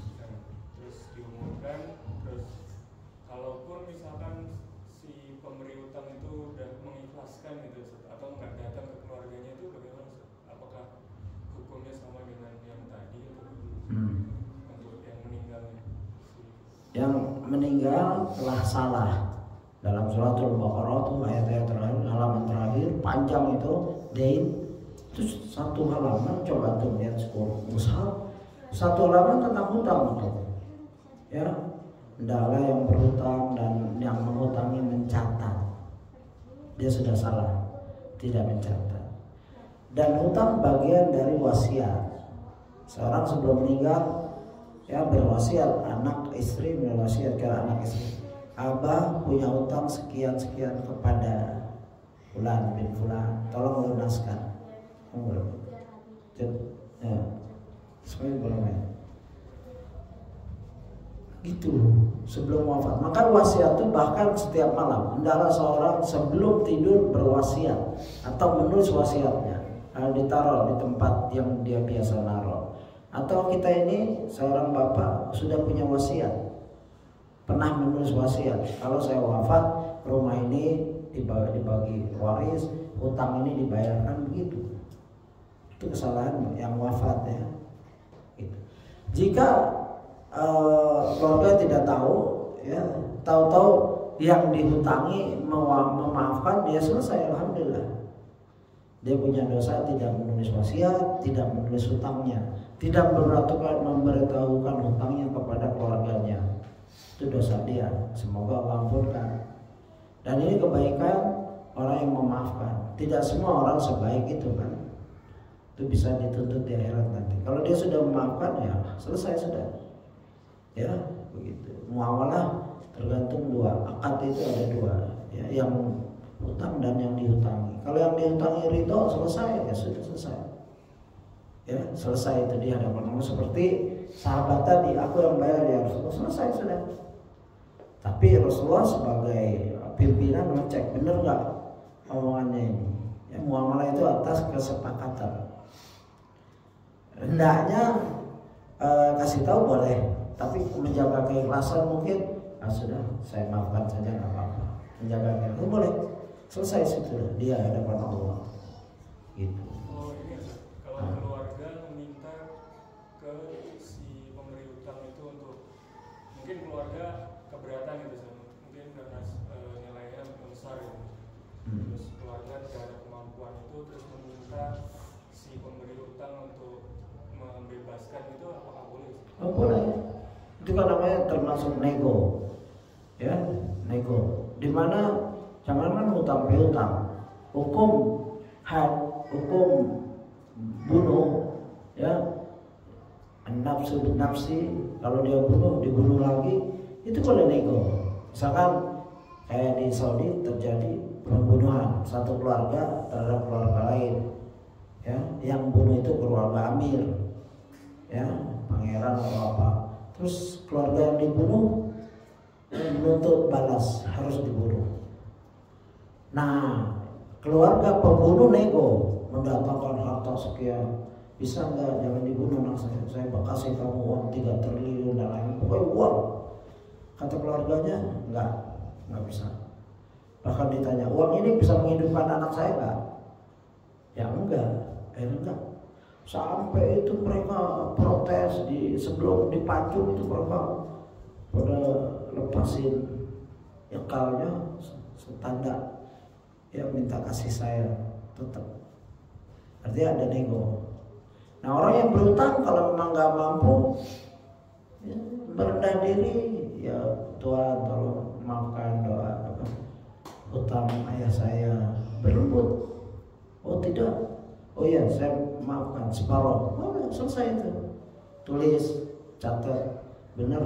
Terus diumumkan, terus kalaupun misalkan si pemberi hutang itu udah mengikhlaskan gitu atau nggak datang ke keluarganya, itu bagaimana? Apakah hukumnya sama dengan yang tadi atau untuk yang meninggal? Yang meninggal telah salah. Dalam suratul Baqarah itu ayat-ayat terakhir, halaman terakhir panjang itu, dain itu 1 halaman. Coba tuh lihat skor mushaf, 1 halaman tentang hutang itu. Ya, hendaklah yang berhutang dan yang menghutangi mencatat. Dia sudah salah, tidak mencatat. Dan hutang bagian dari wasiat. Seorang sebelum meninggal ya berwasiat, anak istri berwasiat ke anak istri, Abah punya hutang sekian-sekian kepada Fulan bin Fulan, tolong lunaskan. Ya, semuanya belum ya. Gitu sebelum wafat. Maka wasiat itu bahkan setiap malam. Hendaklah seorang sebelum tidur berwasiat atau menulis wasiatnya, ditaruh di tempat yang dia biasa naruh. Atau kita ini seorang bapak sudah punya wasiat, pernah menulis wasiat, kalau saya wafat rumah ini dibagi waris, hutang ini dibayarkan, begitu. Itu kesalahan yang wafat ya. Gitu. Jika keluarga tidak tahu, ya tahu-tahu yang dihutangi memaafkan, dia selesai, alhamdulillah. Dia punya dosa tidak menulis wasiat, tidak menulis hutangnya, tidak memberitahukan hutangnya kepada keluarganya. Itu dosa dia, semoga Allah ampunkan. Dan ini kebaikan orang yang memaafkan. Tidak semua orang sebaik itu kan. Itu bisa dituntut di akhirat nanti. Kalau dia sudah memaafkan, ya selesai sudah. Ya begitu. Muamalah tergantung 2. Akad itu ada 2, ya, yang hutang dan yang dihutangi. Kalau yang dihutangi ridho, selesai, ya sudah selesai. Ya selesai itu di hadapan Allah. Seperti sahabat tadi, aku yang bayar ya Rasulullah, selesai sudah. Tapi Rasulullah sebagai pimpinan ngecek bener nggak omongannya ini. Ya, muamalah itu atas kesepakatan. Hendaknya kasih tahu boleh, tapi menjaga keikhlasan mungkin sudah saya maafkan saja, nggak apa-apa. Menjaga keikhlasan boleh, selesai sudah dia hadapan Allah. Gitu. Oh ini kalau keluarga meminta ke si pemberi hutang itu untuk, mungkin keluarga keberatan gitu, mungkin karena nilainya besar gitu. Terus keluarga tidak ada kemampuan itu, terus meminta si pemberi hutang untuk membebaskan itu, apakah boleh? Oh boleh. Itu kan namanya termasuk nego, ya, nego. Dimana jangankan hutang piutang, hukum bunuh, ya, nafsu nafsi, kalau dia bunuh dibunuh lagi, itu boleh nego. Misalkan kayak di Saudi terjadi pembunuhan satu keluarga terhadap keluarga lain, ya, yang bunuh itu keluarga amir, ya, pangeran atau apa, terus keluarga yang dibunuh menuntut balas harus dibunuh. Nah, keluarga pembunuh nego mendatangkan harta sekian, bisa nggak jangan dibunuh anak saya kasih kamu uang 3 triliun dan lain, pokoknya uang. Kata keluarganya nggak bisa. Bahkan ditanya, uang ini bisa menghidupkan anak saya nggak? Ya enggak. Sampai itu mereka protes sebelum dipacu itu mereka pada lepasin ekalnya setanda, ya, minta kasih saya tetap. Artinya ada nego. Nah, orang yang berutang kalau memang nggak mampu, ya, merendah diri, ya Tuhan tolong maafkan doa hutang ayah saya, berlembut. Oh tidak, oh iya saya maafkan separuh. Oh selesai itu, tulis, catat, benar.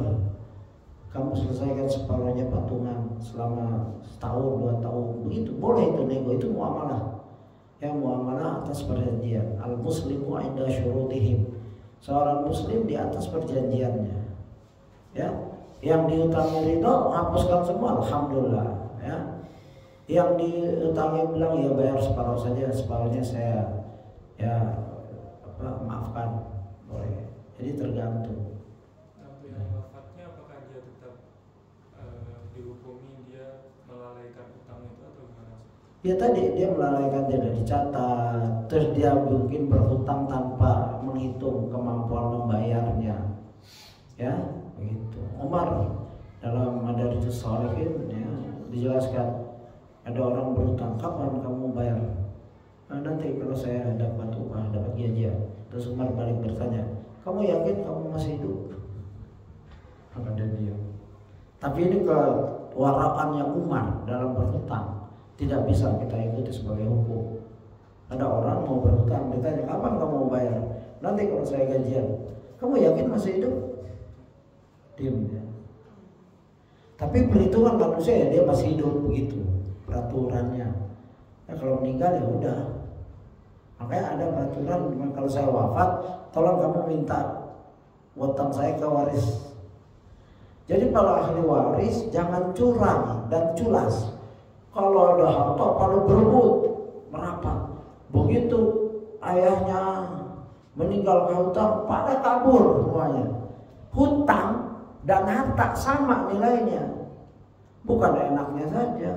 Kamu selesaikan separuhnya patungan selama setahun 2 tahun, begitu boleh itu nego, itu muamalah. Ya, muamalah atas perjanjian. Al muslimu inda syurutihim. Seorang muslim di atas perjanjiannya. Ya, yang diutangi ridho hapuskan semua, alhamdulillah. Ya, yang diutangi bilang ya bayar separuh saja, separuhnya saya maafkan, boleh. Jadi tergantung. Tapi yang wafatnya apakah dia tetap dihukumi dia melalaikan utang itu atau gimana? Ya tadi dia melalaikan, tidak dicatat, terus dia mungkin berhutang tanpa menghitung kemampuan membayarnya, ya begitu. Umar dalam Madarijus Shalihin, ya, dijelaskan ada orang berhutang, kapan kamu bayar? Nah, nanti kalau saya dapat upah, dapat gajian. Terus Umar balik bertanya, kamu yakin kamu masih hidup? Maka dia diam. Tapi ini kewaraannya Umar dalam berhutang tidak bisa kita ikuti sebagai hukum. Ada orang mau berhutang, ditanya kapan kamu mau bayar? Nanti kalau saya gajian. Kamu yakin masih hidup? Diam dia. Tapi perhitungan manusia ya dia masih hidup, begitu peraturannya. Ya, kalau meninggal ya udah. Makanya ada peraturan, kalau saya wafat, tolong kamu minta utang saya ke waris. Jadi kalau ahli waris jangan curang dan culas. Kalau ada harta pada berebut, merapat. Begitu ayahnya meninggal ke hutang, pada kabur semuanya. Hutang dan harta sama nilainya. Bukan enaknya saja.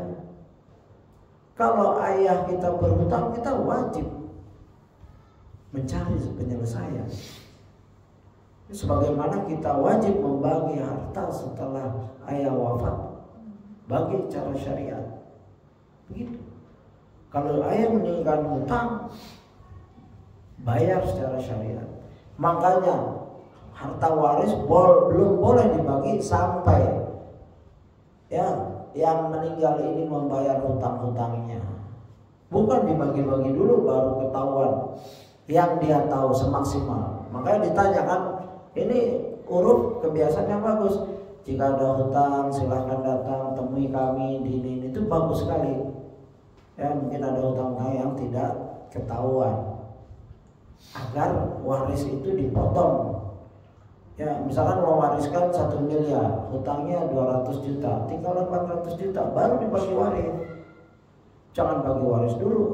Kalau ayah kita berhutang, kita wajib mencari penyelesaian. Sebagaimana kita wajib membagi harta setelah ayah wafat, bagi cara syariat. Begitu. Kalau ayah meninggalkan hutang, bayar secara syariat. Makanya harta waris belum boleh dibagi sampai yang meninggal ini membayar hutang-hutangnya. Bukan dibagi-bagi dulu baru ketahuan yang dia tahu semaksimal. Makanya ditanyakan, ini uruf kebiasaan yang bagus. Jika ada hutang silahkan datang temui kami di ini, itu bagus sekali. Ya, mungkin ada hutang-hutang yang tidak ketahuan, agar waris itu dipotong. Ya, misalkan mewariskan 1 miliar, hutangnya 200 juta, tinggal 800 juta, baru dibagi waris. Jangan bagi waris dulu.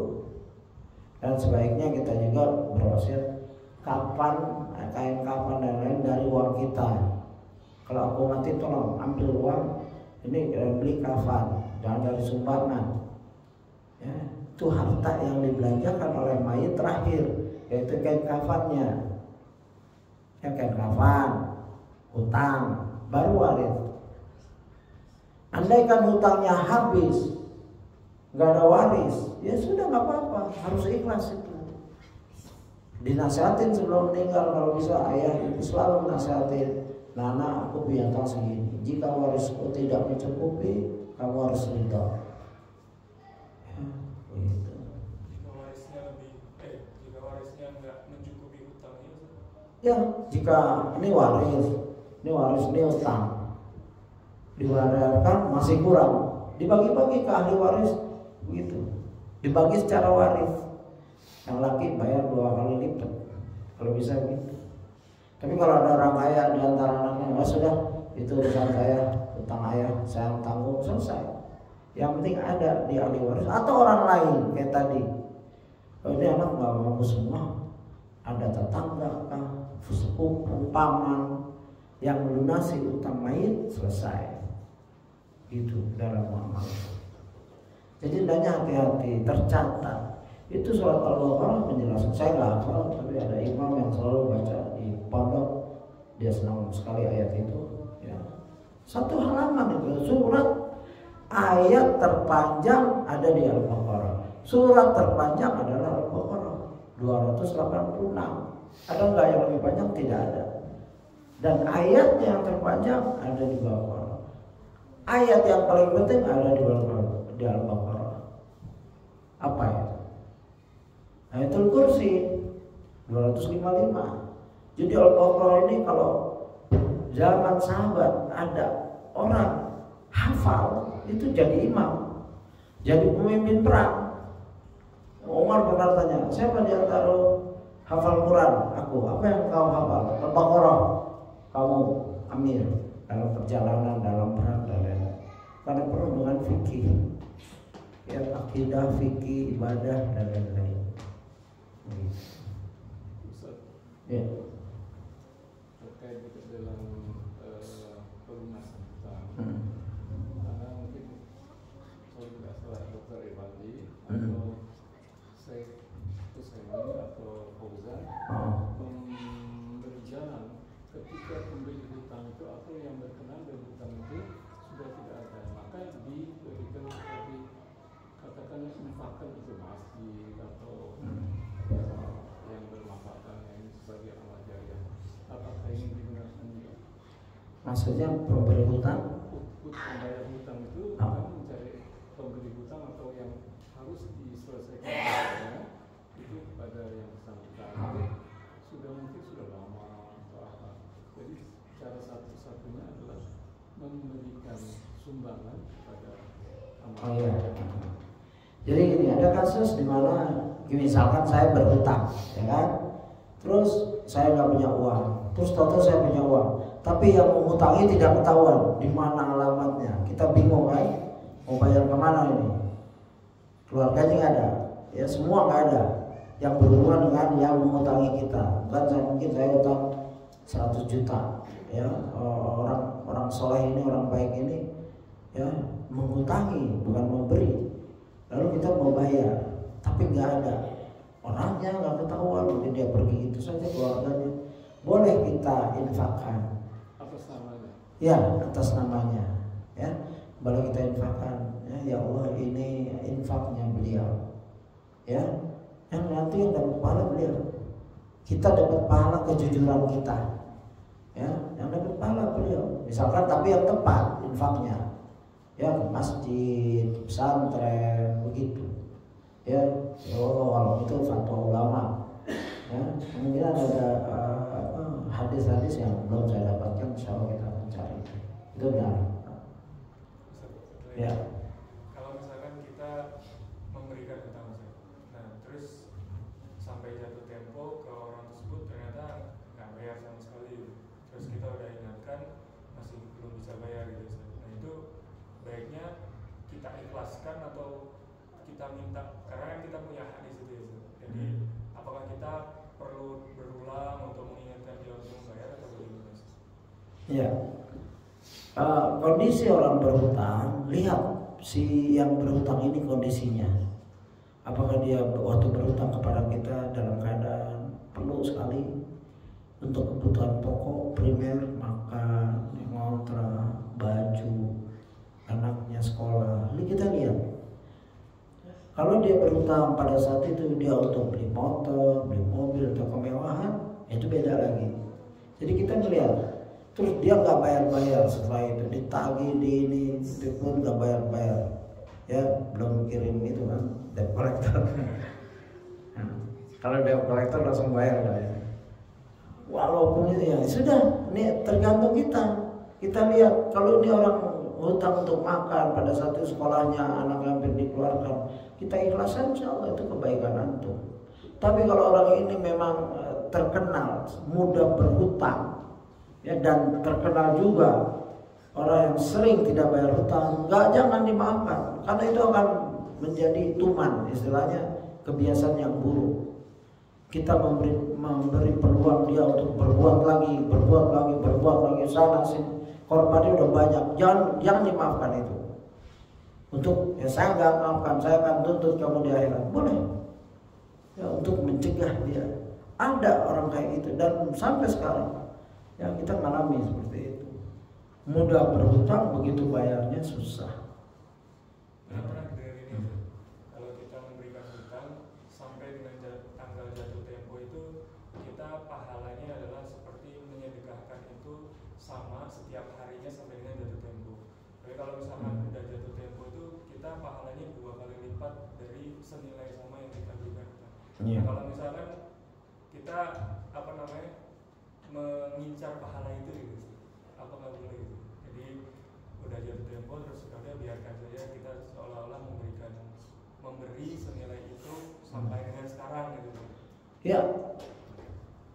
Dan sebaiknya kita juga berwasiat kapan dan lain dari uang kita. Kalau aku mati tolong ambil uang ini beli kafan, jangan dari sumbangan. Ya, itu harta yang dibelanjakan oleh mayit terakhir, yaitu kain kafannya. Ya, kain kafan, hutang, baru waris. Andaikan hutangnya habis, nggak ada waris, ya sudah nggak apa-apa, harus ikhlas itu. Dinasihatin sebelum meninggal, kalau bisa ayah itu selalu nasihatin, Nana aku punya utang segini. Jika warisku tidak mencukupi, kamu harus ridho. Ya, begitu. Jika warisnya nggak mencukupi utangnya, Ya, jika ini waris, ini utang, diwariskan masih kurang, dibagi-bagi ke ahli waris, begitu. Dibagi secara waris. Yang laki bayar 2 kali lipat, kalau bisa begitu. Tapi kalau ada orang kaya di antara anaknya, sudah itu urusan saya, utang ayah saya tanggung, selesai. Yang penting ada di ahli waris atau orang lain kayak tadi. Kalau ini anak nggak mampu semua, ada tetangga kan, sepupu, paman yang melunasi utang mayit, selesai. Itu dalam muamalah. Jadi hendaknya hati-hati, tercatat. Itu surat Al-Baqarah menjelaskan. Saya nggak hafal, tapi ada imam yang selalu baca di pondok, dia senang sekali ayat itu. Ya. 1 halaman itu surat, ayat terpanjang ada di Al-Baqarah. Surat terpanjang adalah Al-Baqarah 286. Ada nggak yang lebih panjang? Tidak ada. Dan ayatnya yang terpanjang ada di Baqarah. Ayat yang paling penting ada di Al-Baqarah. Apa ya? Ayatul Kursi 255. Jadi Al-Baqarah ini kalau zaman sahabat ada orang hafal, itu jadi imam, jadi pemimpin perang. Umar pernah tanya, siapa di antara hafal Quran? Aku. Apa yang kau hafal? Al-Baqarah. Kamu amir dalam perjalanan, dalam perang dan lain-lain. Karena penuh dengan fikih, ya, akidah, fikih, ibadah dan lain-lain. Ya. Terkait dalam pelunasan utang, karena mungkin kalau tidak salah Dr. Irwandi atau Syekh Utsaimin atau Fauzan memberi jalan ketika pemberi hutang itu atau yang berkenan dengan hutang itu sudah tidak ada, maka diberikan seperti katakan infakkan itu masjid atau yang bermanfaat yang sebagai amal jariah. Apakah ini digunakan juga? Maksudnya pemberi hutang? Pembayar hutang itu kan mencari pemberi hutang atau yang harus diselesaikan itu pada yang bersangkutan. Sudah mungkin sudah lama atau apa. Jadi cara satu-satunya adalah memberikan sumbangan kepada amal. Oh iya. Jadi gini, ada kasus di mana misalkan saya berhutang, ya kan? Terus saya nggak punya uang, terus tahu-tahu saya punya uang, tapi yang mengutangi tidak ketahuan di mana alamatnya. Kita bingung kan? Mau bayar kemana ini? Keluarganya nggak ada, ya semua nggak ada. Yang berhubungan dengan yang mengutangi kita. Kan mungkin saya utang 100 juta, ya orang soleh ini, orang baik ini, ya mengutangi bukan memberi. Lalu kita mau bayar, tapi nggak ada orangnya, nggak ketahuan, mungkin dia pergi gitu saja keluarganya. Boleh kita infakkan Atas namanya? Ya, atas namanya, ya boleh kita infakkan. Ya Allah, ini infaknya beliau, ya yang nanti yang dapat pahala beliau. Kita dapat pahala kejujuran kita, ya yang dapat pahala beliau. Misalkan tapi yang tepat infaknya, ya ke masjid, pesantren, begitu. Ya, kalau itu fatwa ulama. Ya, kemungkinan ada hadis-hadis yang belum saya dapatkan, insya Allah kita akan cari. Itu benar. Ya. Kalau misalkan kita memberikan hutang, nah terus sampai jatuh tempo ke orang tersebut ternyata nggak bayar sama sekali, terus kita udah ingatkan masih belum bisa bayar gitu. Nah itu baiknya kita ikhlaskan atau kita minta, karena kan kita punya hak di situ ya. Jadi apakah kita perlu berulang untuk mengingatkan dia untuk membayar atau bagaimana? Ya. Kondisi orang berhutang, lihat si yang berhutang ini kondisinya. Apakah dia waktu berhutang kepada kita dalam keadaan perlu sekali untuk kebutuhan pokok primer, makan, ngontrak, baju, anaknya sekolah. Ini kita lihat. Kalau dia berhutang pada saat itu dia untuk beli motor, beli mobil atau kemewahan, itu beda lagi. Jadi kita melihat terus dia nggak bayar-bayar, setelah itu ditagih di ini itu pun nggak bayar-bayar, ya belum kirim itu kan debt collector. Nah, kalau debt collector langsung bayar lah ya. Walaupun itu ya sudah, ini tergantung kita. Kita lihat kalau ini orang hutang untuk makan pada saat itu sekolahnya anak hampir dikeluarkan, kita ikhlasan, insya Allah itu kebaikan antum. Tapi kalau orang ini memang terkenal mudah berhutang, ya, dan terkenal juga orang yang sering tidak bayar hutang, jangan dimaafkan, karena itu akan menjadi tuman, istilahnya kebiasaan yang buruk. Kita memberi peluang dia untuk berbuat lagi sana sini, korbannya udah banyak, jangan dimaafkan itu. Untuk ya saya nggak maafkan, saya akan tuntut kamu di akhirat, boleh. Ya, untuk mencegah dia. Ada orang kayak gitu dan sampai sekarang ya kita mengalami seperti itu. Mudah berhutang, begitu bayarnya susah. Kalau kita memberikan hutang sampai dengan tanggal jatuh tempo itu, kita pahalanya adalah seperti menyedekahkan itu sama setiap harinya sampai dengan jatuh tempo. Tapi kalau misalkan udah jatuh tempo itu, kita pahalanya 2 kali lipat dari senilai sama yang kita berikan. Nah, kalau misalkan kita mengincar pahala itu gitu, apa nggak boleh gitu. Jadi udah jatuh tempo terus sekalian biarkan saja, kita seolah-olah memberi senilai itu sampai dengan sekarang gitu. Ya,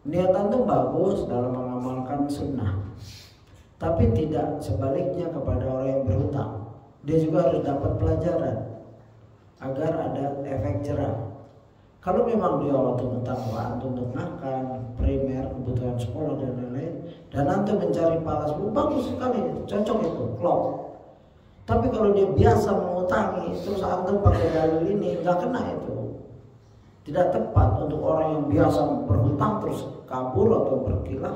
niatan itu bagus dalam mengamalkan sunnah, tapi tidak sebaliknya kepada orang yang berhutang. Dia juga harus dapat pelajaran agar ada efek jerah. Kalau memang dia waktu hutang antum untuk makan, primer, kebutuhan sekolah dan lain-lain, dan antum mencari pahala, bagus sekali, cocok itu, klop. Tapi kalau dia biasa mengutangi, terus antum pakai dalil ini, nggak kena itu. Tidak tepat untuk orang yang biasa berhutang terus kabur atau berkilah,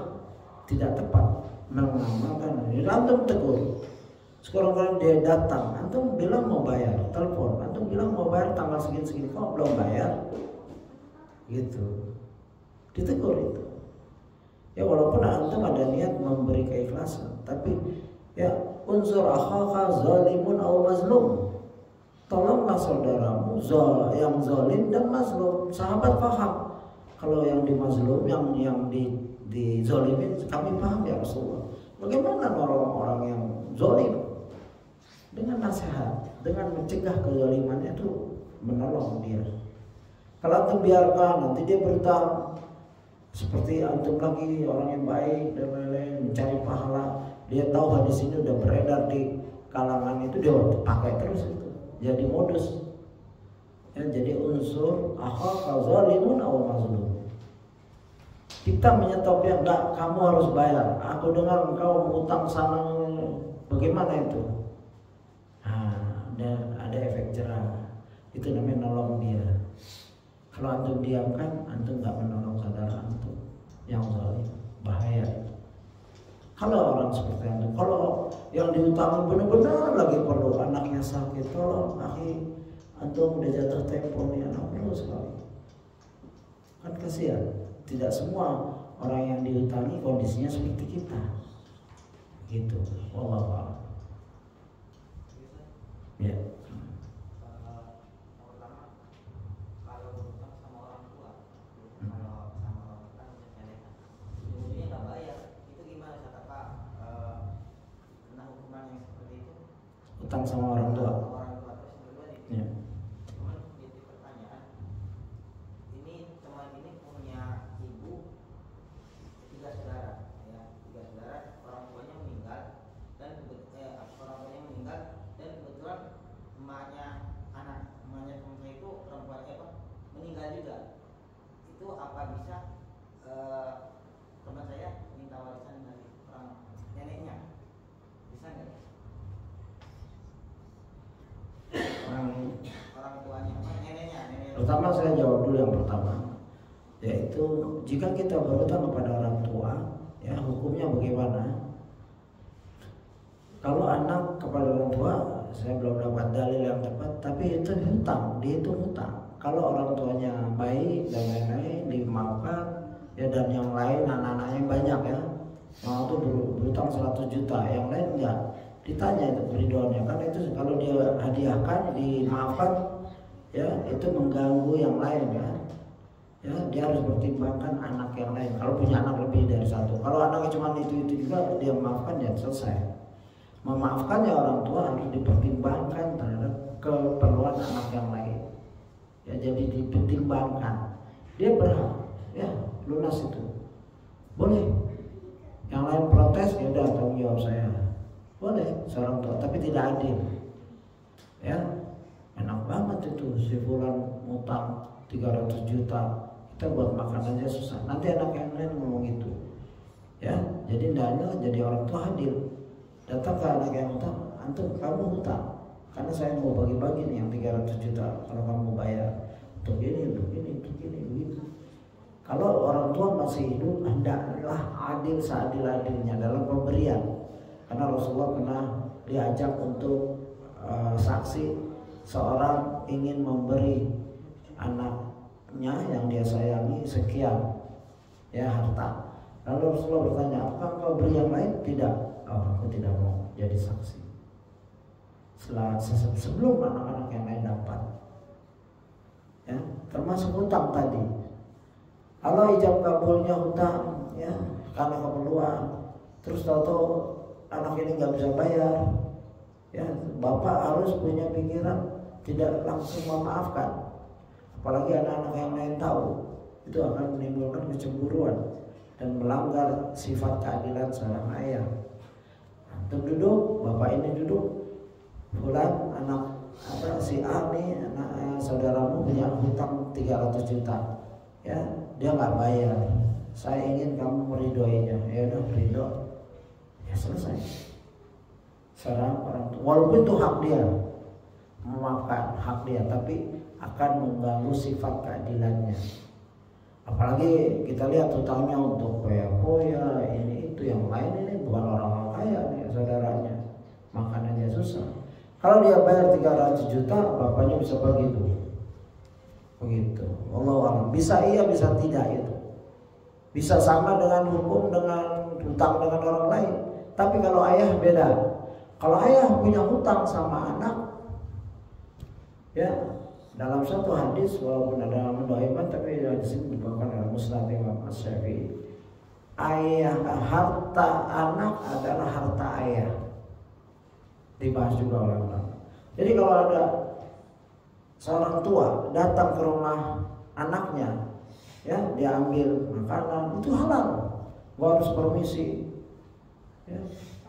tidak tepat mengamalkan. Jadi antum tegur. Sekarang dia datang, antum bilang mau bayar, telepon, antum bilang mau bayar tanggal segini-segini, kok belum bayar? Gitu, ditegur itu. Ya walaupun antum ada niat memberi keikhlasan, tapi ya unsur akhaka zalimun aw mazlum. Tolonglah saudaramu yang zalim dan mazlum. Sahabat paham kalau yang dimazlum, yang dizalimin, kami paham ya Rasulullah. Bagaimana orang-orang yang zalim? Dengan nasihat, dengan mencegah kezalimannya itu menolong dia. Kalau antum biarkan nanti dia berhutang, seperti antum lagi orang yang baik dan lain-lain mencari pahala, dia tahu hadis ini udah beredar di kalangan itu, dia pakai terus itu, jadi modus. Ya, jadi unsur akhaka zalimun aw mazlum. Kita menyetop dia, enggak, kamu harus bayar. Aku dengar engkau mengutang sana, bagaimana itu? Nah, ada efek jerah. Itu namanya nolong dia. Kalau antum diamkan, antum nggak menolong saudara antum yang zalim, bahaya. Kalau orang seperti antum, kalau yang diutangi benar-benar lagi perlu, anaknya sakit, tolong akhi, antum udah jatuh tempo nih, anak perlu sekali. Kan kasihan. Tidak semua orang yang diutangi kondisinya seperti kita. Gitu. Wallahu a'lam. Ya. Utang sama orang tua. Ya. Cuman jadi pertanyaan, ini teman ini punya ibu 3 saudara, ya 3 saudara, orang tuanya meninggal dan kebetulan emaknya teman saya itu perempuannya meninggal juga. Itu apa bisa teman saya minta warisan dari orang neneknya? Bisa nggak? Orang tuanya, neneknya. Pertama saya jawab dulu yang pertama, yaitu jika kita berhutang kepada orang tua, ya hukumnya bagaimana? Kalau anak kepada orang tua, saya belum dapat dalil yang tepat, tapi itu hutang, dihitung hutang. Kalau orang tuanya baik dan lain-lain dimaafkan, ya, dan yang lain anak-anaknya banyak ya, Yang itu berutang 100 juta, yang lain enggak. Ditanya itu peridonya, karena itu kalau dia hadiahkan, dimaafkan, ya itu mengganggu yang lain ya. Ya dia harus pertimbangkan anak yang lain. Kalau punya anak lebih dari satu, kalau anaknya cuma itu juga dia maafkan ya selesai. Memaafkannya orang tua harus dipertimbangkan terhadap keperluan anak yang lain. Ya jadi dipertimbangkan. Dia berhak, ya lunas itu. Boleh. Yang lain protes, ya udah tanggung jawab saya. Boleh seorang tua, tapi tidak adil. Ya, enak banget itu si fulan ngutang 300 juta, kita buat makan aja susah. Nanti anak yang lain ngomong itu. Ya, jadi ndaknya jadi orang tua adil. Datang ke anak yang hutang, antum kamu hutang, karena saya mau bagi-bagi nih yang 300 juta. Kalau kamu bayar untuk ini, begitu. Kalau orang tua masih hidup, hendaklah adil seadil-adilnya dalam pemberian. Karena Rasulullah pernah diajak untuk saksi seorang ingin memberi anaknya yang dia sayangi sekian ya harta. Lalu Rasulullah bertanya, apakah kau beri yang lain? Tidak. Oh, aku tidak mau jadi saksi. Sebelum anak-anak yang lain dapat. Ya, termasuk hutang tadi. Kalau ijab kabulnya hutang, ya karena keperluan, terus tahu-tahu anak ini nggak bisa bayar, ya bapak harus punya pikiran tidak langsung memaafkan. Apalagi anak-anak yang lain tahu, itu akan menimbulkan kecemburuan dan melanggar sifat keadilan seorang ayah. Antum duduk, bapak ini duduk, fulan anak si A nih, anak saudaramu punya hutang 300 juta, ya dia nggak bayar. Saya ingin kamu meridoinya, ya udah ridho, ya selesai. Seorang orang tua, walaupun itu hak dia, memaafkan hak dia, tapi akan mengganggu sifat keadilannya. Apalagi kita lihat hutangnya untuk poya-poya, ini itu yang lain, ini bukan orang kaya nih saudaranya, makan aja susah. Kalau dia bayar 300 juta, bapaknya bisa begitu. Wallahualam. Bisa iya, bisa tidak itu. Bisa sama dengan hukum dengan hutang dengan orang lain. Tapi kalau ayah beda. Kalau ayah punya hutang sama anak, ya dalam satu hadis walaupun ada mendhaifkan, tapi di sini dibawakan oleh Musnad Imam Asy-Syafi'i. Ayah, harta anak adalah harta ayah. Dibahas juga oleh ulama. Jadi kalau ada seorang tua datang ke rumah anaknya, ya dia ambil makanan, itu halal, gak harus permisi, ya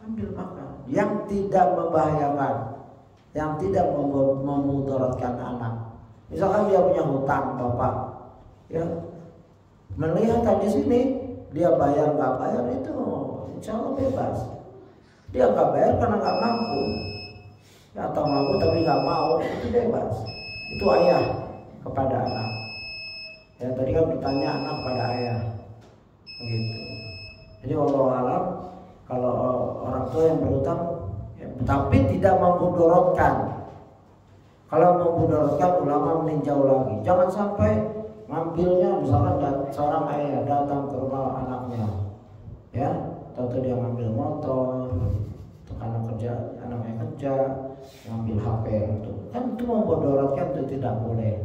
ambil makan yang tidak membahayakan, yang tidak memudaratkan anak. Misalkan dia punya hutang bapak, ya melihat di sini dia bayar nggak bayar itu insya Allah bebas. Dia nggak bayar karena nggak mampu, ya, atau mampu tapi nggak mau, itu bebas. Itu ayah kepada anak. Ya tadi kan bertanya anak pada ayah, begitu. Jadi wallahualam, kalau orang tua yang berhutang, ya, tapi tidak memudorotkan. Kalau memudorotkan, ulama meninjau lagi. Jangan sampai ngambilnya, misalkan seorang ayah datang ke rumah anaknya, ya, atau dia ngambil motor, untuk anaknya kerja, ngambil HP itu, kan itu memudorotkan, itu tidak boleh.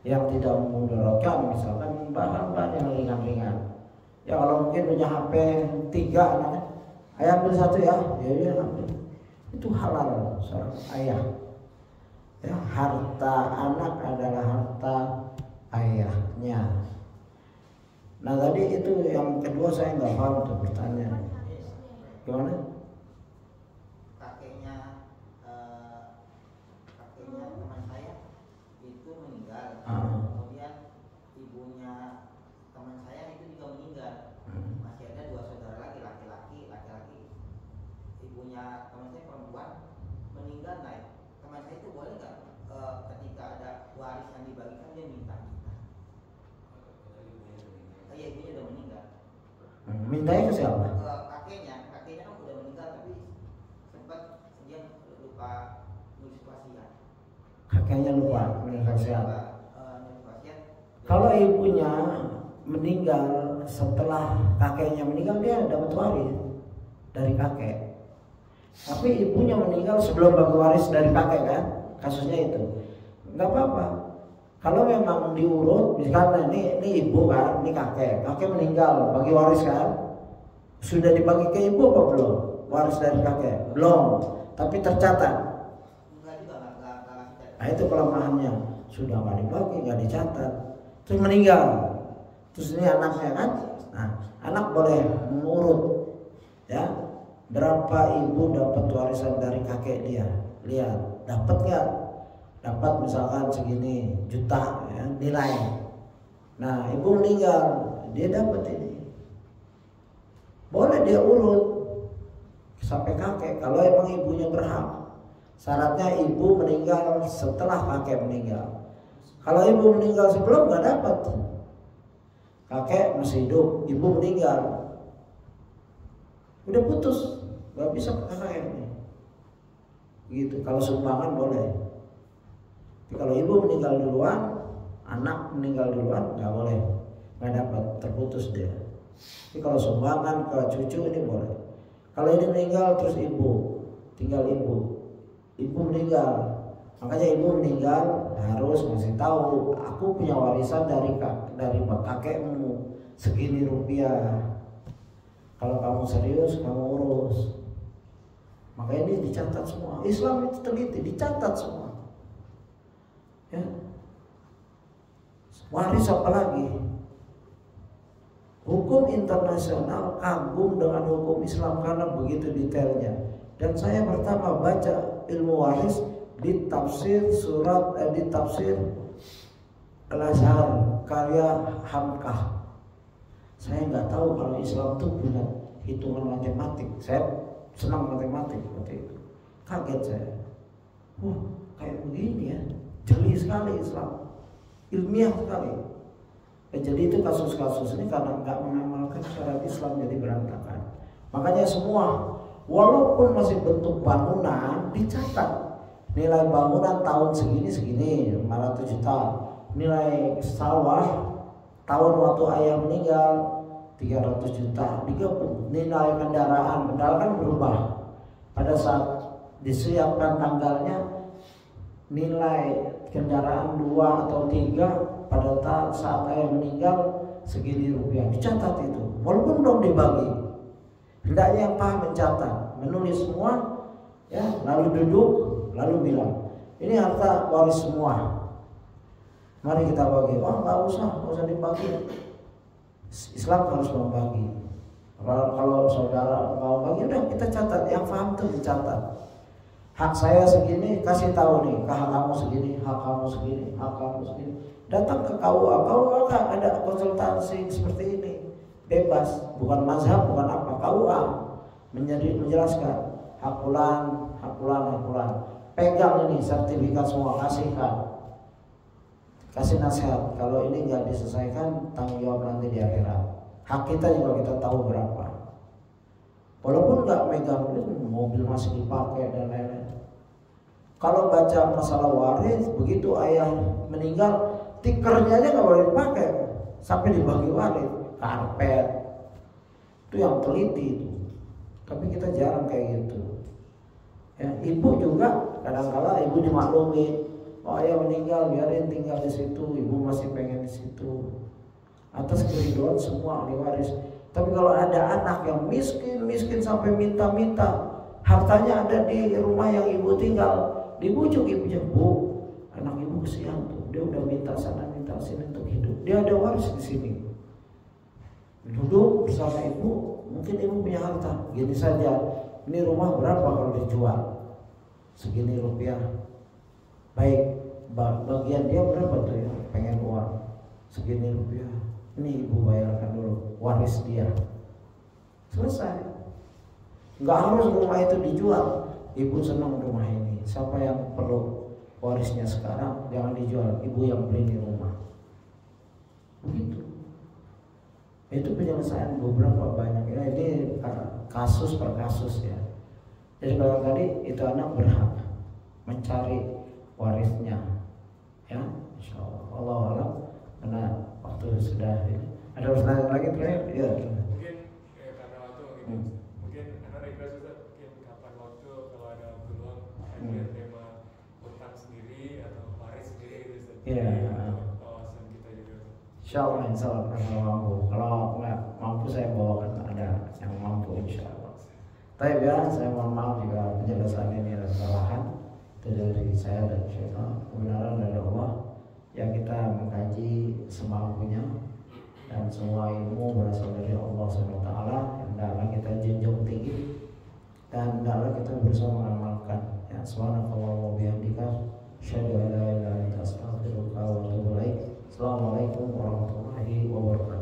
Yang tidak memudorotkan, misalkan bahan-bahan yang ringan-ringan. Ya kalau mungkin punya HP 3 anaknya, ayah ambil 1 ya, dia ambil. Itu halal seorang ayah. Ya, harta anak adalah harta ayahnya. Nah tadi itu yang kedua saya nggak paham tuh bertanya. Gimana? Kakeknya teman saya itu meninggal. Kemudian ibunya teman saya itu juga meninggal. Masih ada 2 saudara lagi, laki-laki. Ibunya teman saya perempuan meninggal. Nah, teman saya itu boleh nggak ketika ada waris yang dibagikan dia minta? Iya, ibunya udah meninggal. Mintanya ke siapa? Kakeknya kan udah meninggal, tapi sempat dia lupa nulis wasiat. Kakeknya lupa nulis wasiat. Kalau ibunya meninggal setelah kakeknya meninggal, dia dapat waris dari kakek. Tapi ibunya meninggal sebelum bagi waris dari kakek kan, kasusnya itu nggak apa-apa. Kalau memang diurut, misalkan ini ibu kan, ini kakek meninggal, bagi waris kan, sudah dibagi ke ibu apa belum? Waris dari kakek belum, tapi tercatat. Nah itu kelemahannya, sudah nggak dibagi, nggak dicatat, terus meninggal, terus ini anaknya kan, nah anak boleh mengurut, ya berapa ibu dapat warisan dari kakek dia, lihat dapat nggak, dapat misalkan segini juta ya, nilai, nah ibu meninggal, dia dapat ini, boleh dia urut sampai kakek kalau emang ibunya berhak. Syaratnya ibu meninggal setelah kakek meninggal. Kalau ibu meninggal sebelum nggak dapat. Kakek masih hidup, ibu meninggal, udah putus, nggak bisa ke kakeknya. Gitu. Kalau sumbangan boleh. Tapi kalau ibu meninggal duluan, anak meninggal duluan nggak boleh, nggak dapat, terputus dia. Tapi kalau sumbangan ke cucu ini boleh. Kalau ini meninggal terus ibu, tinggal ibu meninggal, makanya ibu meninggal harus ngasih tahu, aku punya warisan dari kakekmu segini rupiah. Kalau kamu serius, kamu urus. Makanya ini dicatat semua. Islam itu teliti, dicatat semua. Ya. Waris apa lagi? Hukum internasional kagum dengan hukum Islam karena begitu detailnya. Dan saya pertama baca ilmu waris di tafsir di tafsir Al-Azhar karya Hamkah. Saya nggak tahu kalau Islam itu punya hitungan matematik. Saya senang matematik seperti itu. Kaget saya. Wah, kayak begini ya. Jeli sekali Islam. Ilmiah sekali. Jadi itu kasus-kasus ini karena nggak mengamalkan syariat Islam jadi berantakan. Makanya semua walaupun masih bentuk bangunan dicatat. Nilai bangunan tahun segini 500 juta. Nilai sawah tahun waktu ayah meninggal 300 juta. Digabung. Nilai kendaraan kan berubah. Pada saat disiapkan tanggalnya nilai kendaraan 2 atau 3 pada saat ayah meninggal segini rupiah, dicatat itu. Walaupun belum dibagi. Hendaknya yang paham mencatat, menulis semua, ya, lalu duduk, lalu bilang, ini harta waris semua. Mari kita bagi. Oh, nggak usah dibagi. Islam harus membagi. Kalau saudara mau bagi, udah kita catat. Yang paham tuh dicatat. Hak saya segini, kasih tahu nih, hak kamu segini, hak kamu segini, hak kamu segini. Datang ke KUA kan ada konsultasi seperti ini, bebas, bukan mazhab, bukan apa, KUA menjelaskan hak fulan, pegang ini sertifikat semua, kasih nasihat. Kalau ini nggak diselesaikan, tanggung jawab nanti di akhirat. Hak kita juga kita tahu berapa. Walaupun nggak megang mobil masih dipakai dan lain-lain. Kalau baca masalah waris, begitu ayah meninggal, tikernya aja nggak boleh dipakai sampai dibagi waris, karpet. Itu yang teliti itu. Tapi kita jarang kayak gitu. Ya, ibu juga kadang-kala ibu dimaklumi, oh ayah meninggal biarin tinggal di situ, ibu masih pengen di situ. Atas keriduan semua ahli waris. Tapi kalau ada anak yang miskin sampai minta-minta, hartanya ada di rumah yang ibu tinggal, dibujuk ibunya, Bu, anak ibu kesian tuh, dia udah minta sana minta sini untuk hidup, dia ada waris di sini. Duduk bersama ibu, mungkin ibu punya harta, gini saja, ini rumah berapa kalau dijual? Segini rupiah. Baik, bagian dia berapa tuh ya? Pengen uang segini rupiah. Ini ibu bayarkan dulu waris dia. Selesai. Nggak harus rumah itu dijual. Ibu senang rumah ini. Siapa yang perlu warisnya sekarang jangan dijual. Ibu yang beli di rumah. Begitu. Itu penyelesaian beberapa banyak. Ya, ini kasus per kasus ya. Jadi barangkali itu anak berhak mencari warisnya. Ya, insyaallah. Allah alam. Karena waktu sudah ini. Ada pertanyaan lagi terakhir? Ya. Mungkin karena waktu mungkin karena request Ustaz, mungkin kapan waktu kalau ada peluang kajian tema utang sendiri atau waris sendiri gitu Ustaz. Iya. Kawasan kita juga. Insya Allah kalau mampu. Kalau nggak mampu saya bawakan ada yang mampu insya Allah. Tapi ya saya mohon maaf jika penjelasan ini ada kesalahan. Itu dari saya dan syaitan. Kebenaran dari Allah yang kita mengkaji semampunya dan semua ilmu berasal dari Allah SWT. Hendaklah kita junjung tinggi dan hendaklah kita berusaha mengamalkan. Ya, subhanallahi wa bihamdika, asyhadu an la ilaha illa anta, astaghfiruka wa atubu ilaik. Assalamualaikum warahmatullahi wabarakatuh.